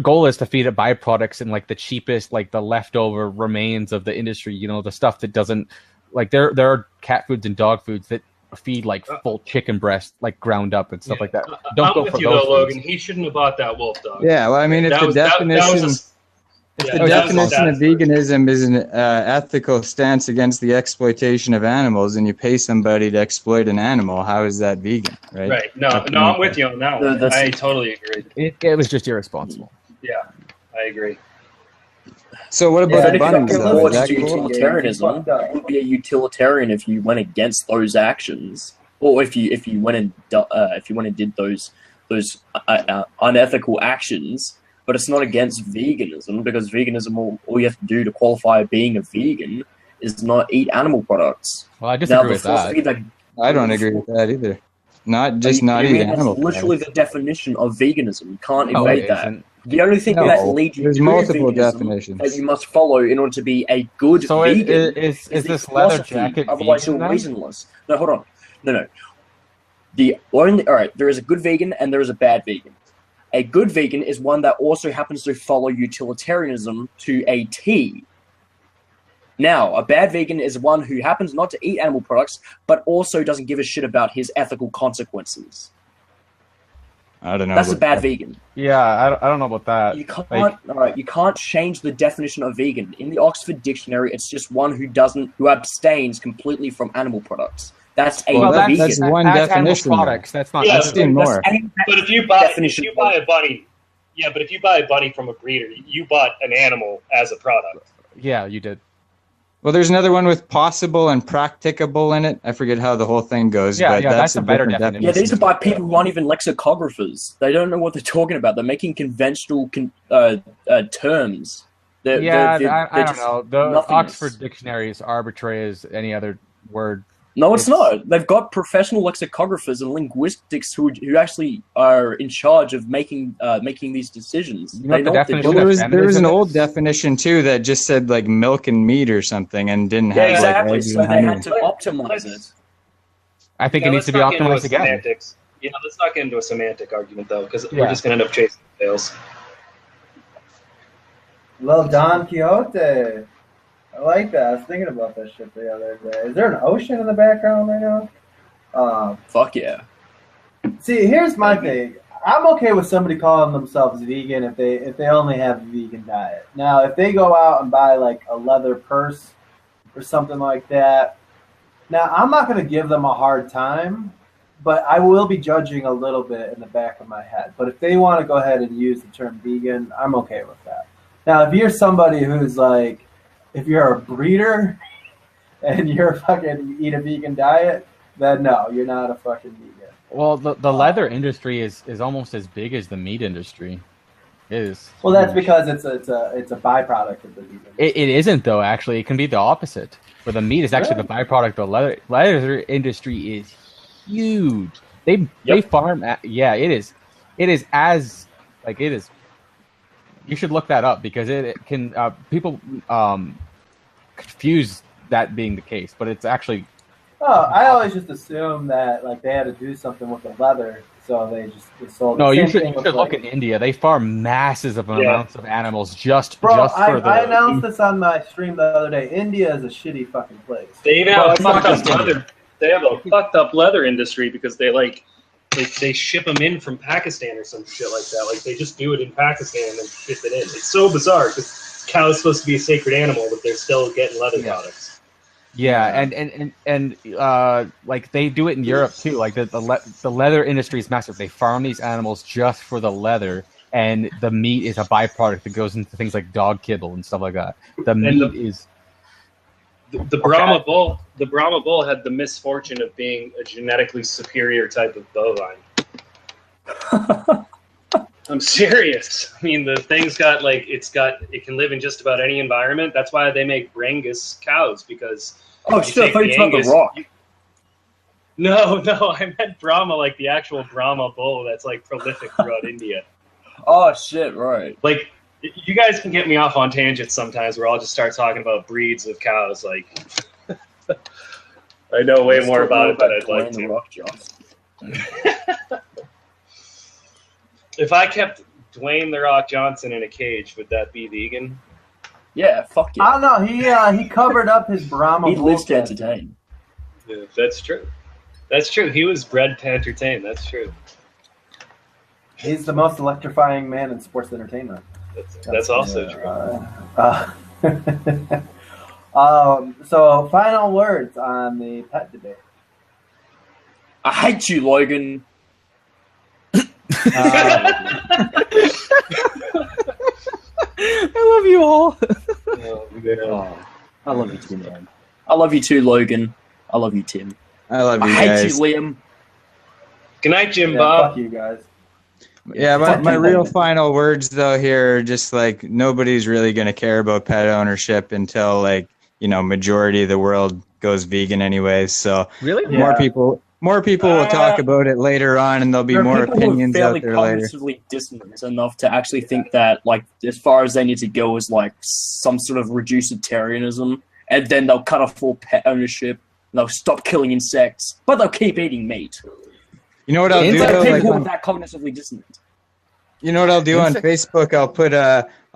goal is to feed it byproducts and like the cheapest, like the leftover remains of the industry. You know, the stuff that doesn't like there are cat foods and dog foods that feed like full chicken breast, like ground up and stuff like that. Don't I'm go with for you those though, Logan. He shouldn't have bought that wolf dog. Yeah, well, I mean, it's the definition. If Yeah, the that was the definition of stats version. veganism is an ethical stance against the exploitation of animals, and you pay somebody to exploit an animal, how is that vegan, right? Right. No, I'm with you on that one. That's- I totally agree. It was just irresponsible. Yeah, I agree. So what Yeah, about the if bunnies, you're though? Is looking that to cool? utilitarianism, you would be a utilitarian if you went against those actions, or if you went and did those unethical actions. But it's not against veganism, because veganism, all you have to do to qualify being a vegan is not eat animal products. Well, I disagree with that. I don't agree with that either. Not What just do you not mean? eating That's animal literally products. the definition of veganism. You can't No, evade it that. isn't. The only thing No, that leads you there's to multiple veganism definitions. that you must follow in order to be a good So vegan is the this leather philosophy, jacket otherwise vegan you're then? reasonless. No, hold on. No. There is a good vegan and there is a bad vegan. A good vegan is one that also happens to follow utilitarianism to a T. Now, a bad vegan is one who happens not to eat animal products, but also doesn't give a shit about his ethical consequences. I don't know. That's a about bad that. vegan. Yeah, I don't know about that. You can't. Like- All right, you can't change the definition of vegan in the Oxford Dictionary. It's just one who abstains completely from animal products. That's a Well, vegan. that's one animal definition, though. products. That's not. Yeah, I've seen more. But if you buy Definition a bunny, yeah, but if you buy a bunny from a breeder, you bought an animal as a product. Yeah, you did. Well, there's another one with possible and practicable in it. I forget how the whole thing goes, Yeah, but yeah, that's that's a better different definition. Yeah, these are by people who aren't even lexicographers. They don't know what they're talking about. They're making conventional terms. I they're don't just know. The nothingness. Oxford Dictionary is arbitrary as any other word. No, it's not. They've got professional lexicographers and linguistics who actually are in charge of making these decisions. You know They what the know what they're definition Well, doing. there was an feminism old is? definition too that just said like milk and meat or something, and didn't have Yeah, like Exactly. eggs So and they honey. had to optimize it. I think Yeah, it needs let's to be not get into optimized again. semantics. Yeah, let's not get into a semantic argument though, because Yeah. we're just going to end up chasing tails. Well, Don Quixote. I like that. I was thinking about that shit the other day. Is there an ocean in the background right now? Fuck yeah. See, here's my thing. I'm okay with somebody calling themselves vegan if they only have a vegan diet. Now, if they go out and buy like a leather purse or something like that, now I'm not going to give them a hard time, but I will be judging a little bit in the back of my head. But if they want to go ahead and use the term vegan, I'm okay with that. Now, if you're somebody who's like, if you're a breeder and you're you eat a vegan diet, then no, you're not a fucking vegan. Well, the leather industry is almost as big as the meat industry. It is. Well, that's because it's a byproduct of the vegan. It isn't though. Actually, it can be the opposite. Where the meat is actually the byproduct of the leather. Leather industry is huge. They farm. Yeah, it is. It is as like it is. You should look that up because it can people confuse that being the case, but it's actually. Oh, I always just assumed that like they had to do something with the leather, so they sold. No, it. you Same should thing with, look at India. They farm masses of amounts of animals just Bro, for the. I announced this on my stream the other day. India is a shitty fucking place. They even Bro, have a fucked up fucking- leather. They have a fucked up leather industry because they ship them in from Pakistan or some shit like that. Like they just do it in Pakistan and then ship it in. It's so bizarre because cow is supposed to be a sacred animal, but they're still getting leather products. Yeah, and like they do it in Europe too. Like the leather industry is massive. They farm these animals just for the leather, and the meat is a byproduct that goes into things like dog kibble and stuff like that. The meat is. The Brahma bull. The Brahma bull had the misfortune of being a genetically superior type of bovine. I'm serious. I mean, the thing's got it can live in just about any environment. That's why they make Brangus cows because. Oh shit! I thought you were talking about the Rock. No, I meant Brahma, like the actual Brahma bull that's like prolific throughout India. Oh shit! Right. Like, you guys can get me off on tangents sometimes where I'll just start talking about breeds of cows. Like, I know way more about it than I'd like The to. Rock, Josh. If I kept Dwayne The Rock Johnson in a cage, would that be vegan? Yeah, fuck I yeah. don't know. He covered up his Brahma. He lives to bullshit. entertain. Yeah, that's true. That's true. He was bred to entertain. That's true. He's the most electrifying man in sports entertainment. That's also true. So final words on the pet debate. I hate you, Logan. I love you all. I love you too, man. I love you too, Logan. I love you, Tim. I love you I hate guys. you, Liam. Good night, Jim Yeah, Bob. fuck you guys. Yeah, my real final words though here are just like nobody's really gonna care about pet ownership until like majority of the world goes vegan anyways. So Really? Yeah. more people will talk about it later on, and there'll be There are more people who are opinions fairly out there later. cognitively dissonant enough to actually think that, like, as far as they need to go is like some sort of reducitarianism, and then they'll cut off all pet ownership. They'll stop killing insects, but they'll keep eating meat. You know what I'll do? It's like though? people Like, who are that cognitively dissonant. you know what I'll do on Facebook? I'll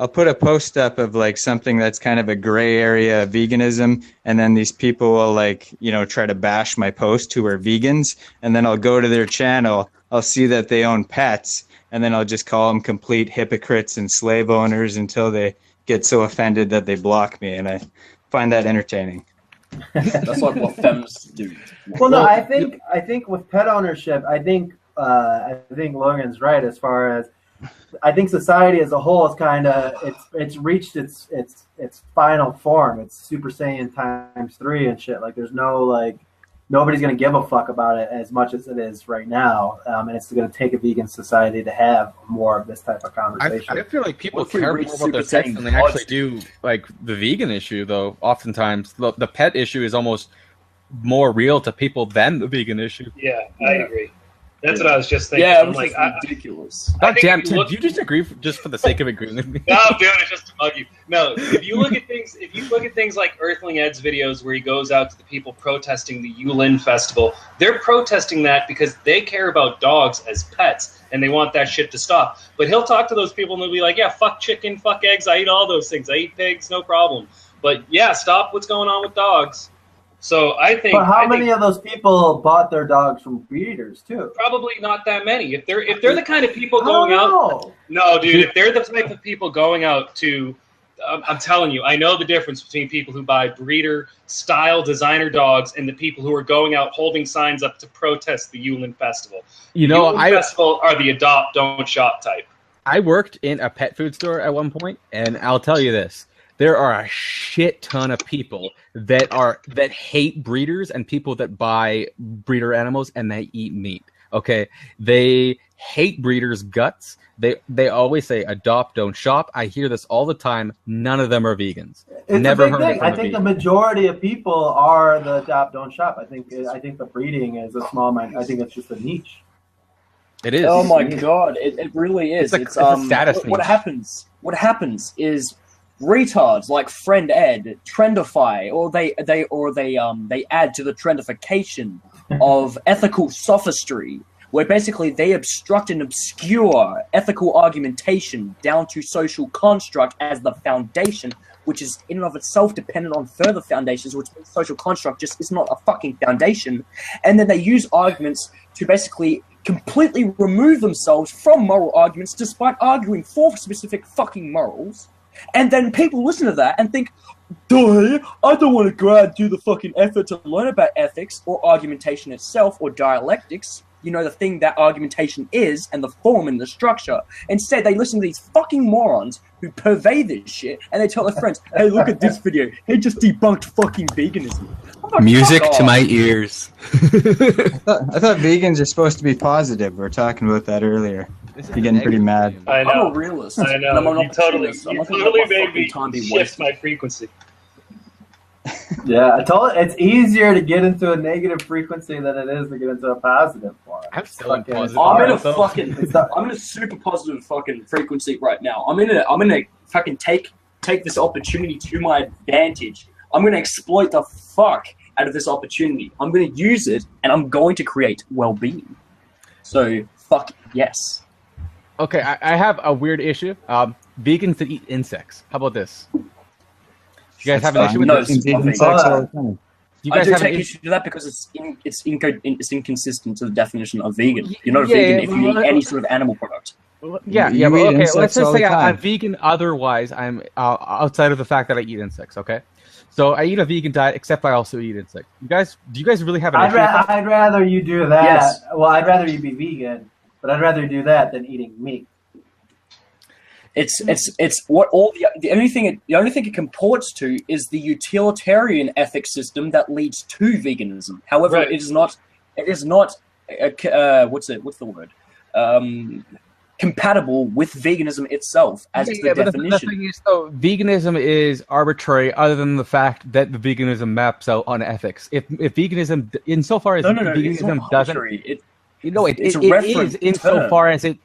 put a post up of like something that's kind of a gray area of veganism, and then these people will like try to bash my post who are vegans, and then I'll go to their channel. I'll see that they own pets, and then I'll just call them complete hypocrites and slave owners until they get so offended that they block me, and I find that entertaining. That's like what femmes do. Well, no, I think with pet ownership, I think Logan's right as far as I think society as a whole is kind of it's reached its final form. It's Super Saiyan ×3 and shit. Like there's no nobody's gonna give a fuck about it as much as it is right now, and it's gonna take a vegan society to have more of this type of conversation. I feel like people What if we care reach more about their Super pets Saiyan than they actually God? do like the vegan issue. Though oftentimes the pet issue is almost more real to people than the vegan issue. Yeah, I agree. That's what I was just thinking. Yeah, it I'm was like, just ridiculous. I God think damn, if you Tim, look- do you just agree just for the sake of agreeing with me? No, I'm doing it just to mug you. No, if you look at things like Earthling Ed's videos where he goes out to the people protesting the Yulin Festival, they're protesting that because they care about dogs as pets and they want that shit to stop. But he'll talk to those people and they'll be like, yeah, fuck chicken, fuck eggs, I eat all those things. I eat pigs, no problem. But yeah, stop what's going on with dogs. So I think. But how many of those people bought their dogs from breeders too? Probably not that many. If they're the kind of people going out, no, dude. If they're the type of people going out to, I'm telling you, I know the difference between people who buy breeder-style designer dogs and the people who are going out holding signs up to protest the Yulin Festival. Yulin Festival are the adopt, don't shop type. I worked in a pet food store at one point, and I'll tell you this. There are a shit ton of people that hate breeders and people that buy breeder animals and they eat meat. Okay, they hate breeders' guts. They always say adopt, don't shop. I hear this all the time. None of them are vegans. It's Never a big heard thing. of I think the majority of people are the adopt, don't shop. I think the breeding is a small mind. I think it's just a niche. It is. Oh my god, it really is. It's a status what niche. happens? What happens is retards like Friend Ed trendify, or they add to the trendification of ethical sophistry, where basically they obstruct and obscure ethical argumentation down to social construct as the foundation, which is in and of itself dependent on further foundations, which means social construct just is not a fucking foundation. And then they use arguments to basically completely remove themselves from moral arguments despite arguing for specific fucking morals. And then people listen to that and think, duh, I don't want to go out and do the fucking effort to learn about ethics or argumentation itself or dialectics, the thing that argumentation is and the form and the structure. Instead, they listen to these fucking morons who purvey this shit and they tell their friends, hey, look at this video. He just debunked fucking veganism. Like, music to my ears. I thought vegans are supposed to be positive. We were talking about that earlier. You're getting pretty mad. I know. I'm a realist. I know. And I'm an You totally opportunist. I'm not gonna let my made fucking me time be shift wasted. my frequency. Yeah, I told it's easier to get into a negative frequency than it is to get into a positive one. I'm still in positive. I'm in a super positive fucking frequency right now. I'm gonna fucking take this opportunity to my advantage. I'm gonna exploit the fuck out of this opportunity. I'm gonna use it and I'm going to create well-being. So fuck yes. Okay, I have a weird issue. Vegans that eat insects. How about this? You guys have an issue with No, this? it's Eat nothing. insects all the time. You I guys do have an take issue? issue to that because it's inconsistent to the definition of vegan. You're not a Yeah, vegan if you well, eat any sort of animal product. Yeah, You but eat okay. Let's insects just all say the time. I'm vegan. Otherwise, I'm outside of the fact that I eat insects. Okay, so I eat a vegan diet, except I also eat insects. Do you guys really have an issue with that? I'd rather you do that. Yes. Well, I'd rather you be vegan, but I'd rather you do that than eating meat. It's what all the only thing it comports to is the utilitarian ethics system that leads to veganism. However, Right. it is not what's the word? Compatible with veganism itself as the but definition. the thing is, though, veganism is arbitrary, other than the fact that the veganism maps out on ethics. If veganism, insofar as No, veganism it's not doesn't, arbitrary. it it's a is reference insofar as it,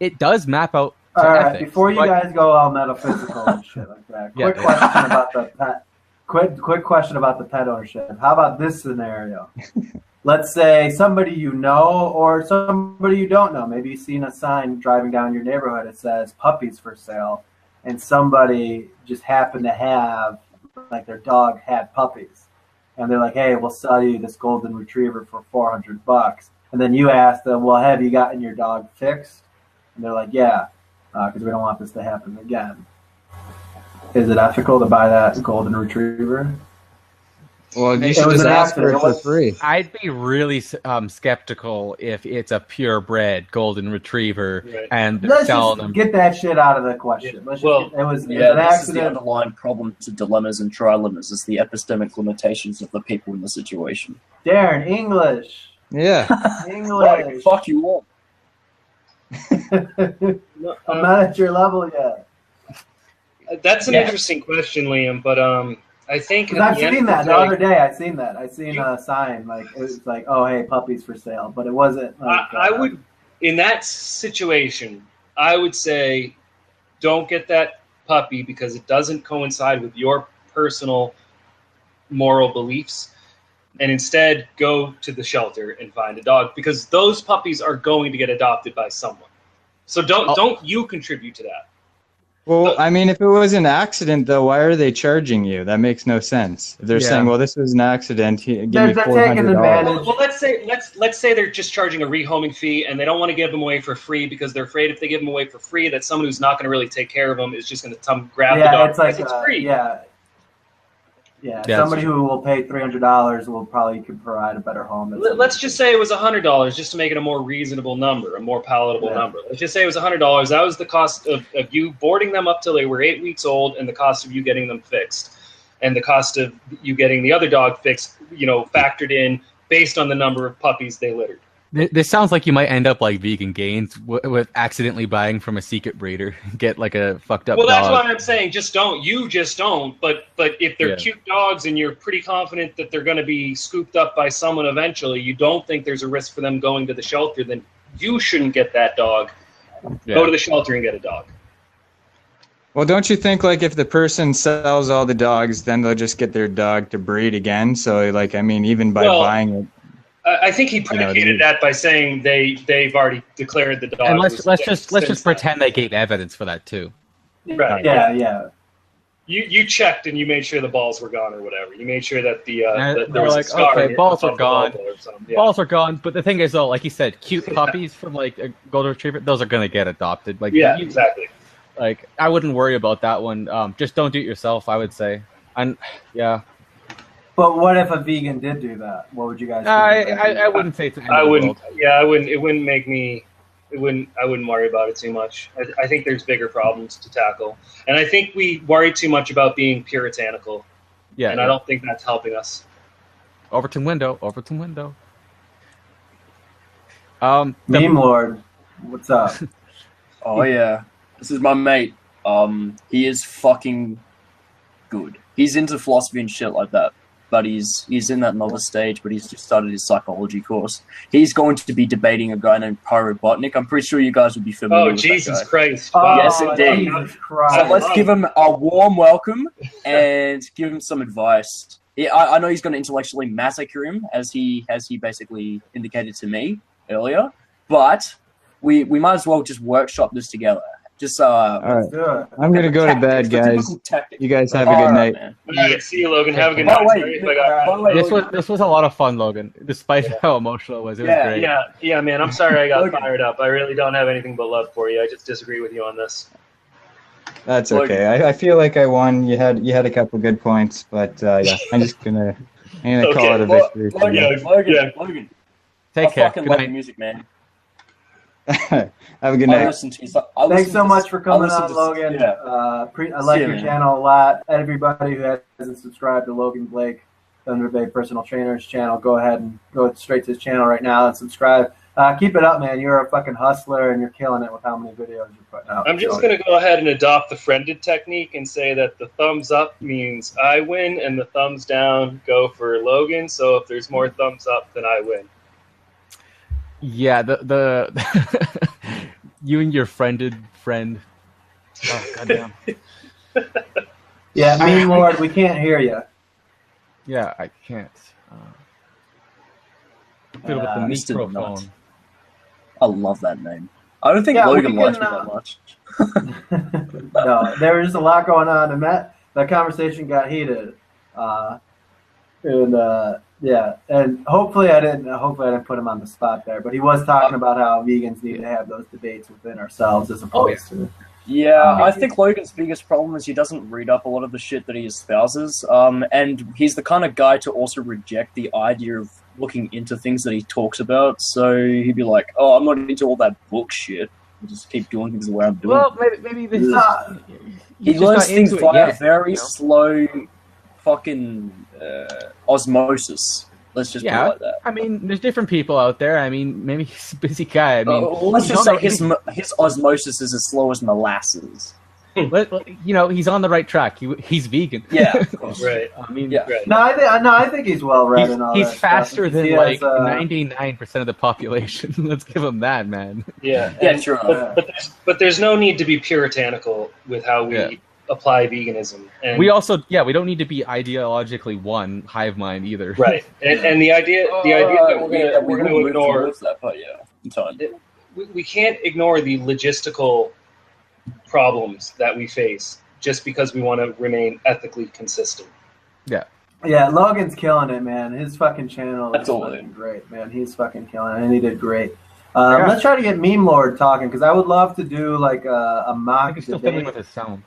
it does map out to All right, ethics. before you but- guys go all metaphysical and shit like that, Yeah, quick question about the pet. Quick question about the pet ownership. How about this scenario? Let's say somebody you know or somebody you don't know. Maybe you've seen a sign driving down your neighborhood that says puppies for sale, and somebody just happened to have, like, their dog had puppies, and they're like, "Hey, we'll sell you this golden retriever for $400." And then you ask them, "Well, have you gotten your dog fixed?" And they're like, "Yeah, because we don't want this to happen again." Is it ethical to buy that golden retriever? Well, you It should was just an ask for it accident. for free. I'd be really skeptical if it's a purebred golden retriever Right. and they're Let's selling just them. get that shit out of the question. Let's just Well, it was an Yeah, this is the accident. underlying problem to dilemmas and trilemmas is the epistemic limitations of the people in the situation. Darren, English. Yeah. Right, English. fuck you all. No, I'm not at your level yet. That's an Yeah. interesting question, Liam. But I think Because I've at the end seen of the that the day- other day. I seen a sign like it was like, "Oh, hey, puppies for sale," but it wasn't. Like, I would, in that situation, I would say, don't get that puppy because it doesn't coincide with your personal moral beliefs, and instead go to the shelter and find a dog because those puppies are going to get adopted by someone. So don't you contribute to that. Well, I mean, if it was an accident, though, why are they charging you? That makes no sense. If they're Yeah. saying, "Well, this was an accident. Give me They're taking $400." advantage. Well, let's say they're just charging a rehoming fee and they don't want to give them away for free because they're afraid if they give them away for free that someone who's not going to really take care of them is just going to come grab the Yeah, dog it's like because it's free. yeah. Yeah, Somebody who will pay $300 will probably could provide a better home. than Let's just say it was $100 just to make it a more reasonable number, a more palatable Yeah. number. Let's just say it was $100. That was the cost of you boarding them up till they were 8 weeks old and the cost of you getting them fixed. And the cost of you getting the other dog fixed, factored in based on the number of puppies they littered. This sounds like you might end up like Vegan Gains with accidentally buying from a secret breeder, get like a fucked up Well, that's dog. what I'm saying. Just don't. You just don't. But if they're Yeah. cute dogs and you're pretty confident that they're going to be scooped up by someone eventually, you don't think there's a risk for them going to the shelter, then you shouldn't get that dog. Yeah. Go to the shelter and get a dog. Well, don't you think, like, if the person sells all the dogs, then they'll just get their dog to breed again? So, like, I mean, even by buying it. I think he predicated that by saying they've already declared the dog. And was let's fixed just since pretend they gave evidence for that too. then. Right. Yeah. You checked and you made sure the balls were gone or whatever. You made sure that And there they're was like, a scar okay, balls are above the ball gone. or something. Yeah. Balls are gone, but the thing is, though, like you said, cute puppies from like a golden retriever, those are gonna get adopted. Like, Yeah, exactly. Like, I wouldn't worry about that one. Just don't do it yourself, I would say. And yeah, But what if a vegan did do that? What would you guys? I wouldn't say it's the end I of the wouldn't. world. Yeah, I wouldn't. It wouldn't make me. It wouldn't. I wouldn't worry about it too much. I think there's bigger problems to tackle, and I think we worry too much about being puritanical, Yeah, and I don't think that's helping us. Overton window. Meme Lord, what's up? Oh yeah, this is my mate. He is fucking good. He's into philosophy and shit like that. But he's in that novice stage, but he's just started his psychology course. He's going to be debating a guy named Pyrobotnik. I'm pretty sure you guys would be familiar Oh with Jesus that guy. Christ! Oh, Wow. Yes, indeed. Jesus Christ. So let's give him a warm welcome and give him some advice. Yeah, I know he's going to intellectually massacre him, as he basically indicated to me earlier. But we might as well just workshop this together. Just All right. Let's do it. I'm gonna go to bed, guys. You guys have a good night. Man. All right, see you, Logan. Have a good By night. the way, Sorry if I got- by the way, This was a lot of fun, Logan. Despite how emotional it was great. Yeah, man. I'm sorry I got Logan. fired up. I really don't have anything but love for you. I just disagree with you on this. That's okay. I feel like I won. You had a couple good points, but yeah, I'm gonna call it a victory. for you. Logan. Take I care. fucking Good love night. your music, man. Have a good I night. listen to you. Thanks so much for coming on, Logan. Yeah. I like See you, your man. channel a lot. Everybody who hasn't subscribed to LoganBlake, Thunderbay Personal Trainer's channel, go ahead and go straight to his channel right now and subscribe. Keep it up, man. You're a fucking hustler, and you're killing it with how many videos you're putting out. I'm just going to go ahead and adopt the friended technique and say that the thumbs up means I win and the thumbs down go for Logan. So if there's more thumbs up, then I win. Yeah, the you and your friended friend. Oh, goddamn. Yeah, Mean Lord, we can't hear you. Yeah, I can't. Fiddle with the Mr. microphone. Nut. I love that name. I don't think Yeah, Logan we likes can, me that much. No, there was a lot going on, and that conversation got heated. Yeah, and hopefully I didn't put him on the spot there, but he was talking about how vegans need to have those debates within ourselves as opposed to. Yeah, I think Logan's biggest problem is he doesn't read up a lot of the shit that he espouses, and he's the kind of guy to also reject the idea of looking into things that he talks about. So he'd be like, "Oh, I'm not into all that bullshit. I'll just keep doing things the way I'm doing." Well, maybe this is. He learns things via very slow, fucking osmosis. Let's just put it like that. I mean, there's different people out there. I mean, maybe he's a busy guy. I mean, let's just say his osmosis is as slow as molasses. He's on the right track. He's vegan. Yeah, of course. Right. I mean, Yeah. Right. No, I think he's well read and all he's that faster stuff. than He like has, 99% of the population. Let's give him that, man. Yeah. Yeah, and- sure. But there's no need to be puritanical with how we apply veganism. And We also, we don't need to be ideologically one hive mind either. right. And the idea that we're going to ignore that, but yeah, in time. we can't ignore the logistical problems that we face just because we want to remain ethically consistent. Yeah. Yeah, Logan's killing it, man. His fucking channel is That's all fucking great, man. He's fucking killing it, and he did great. Let's try to get Meme Lord talking, because I would love to do like a I mock think he's still debate. fiddling with his sound.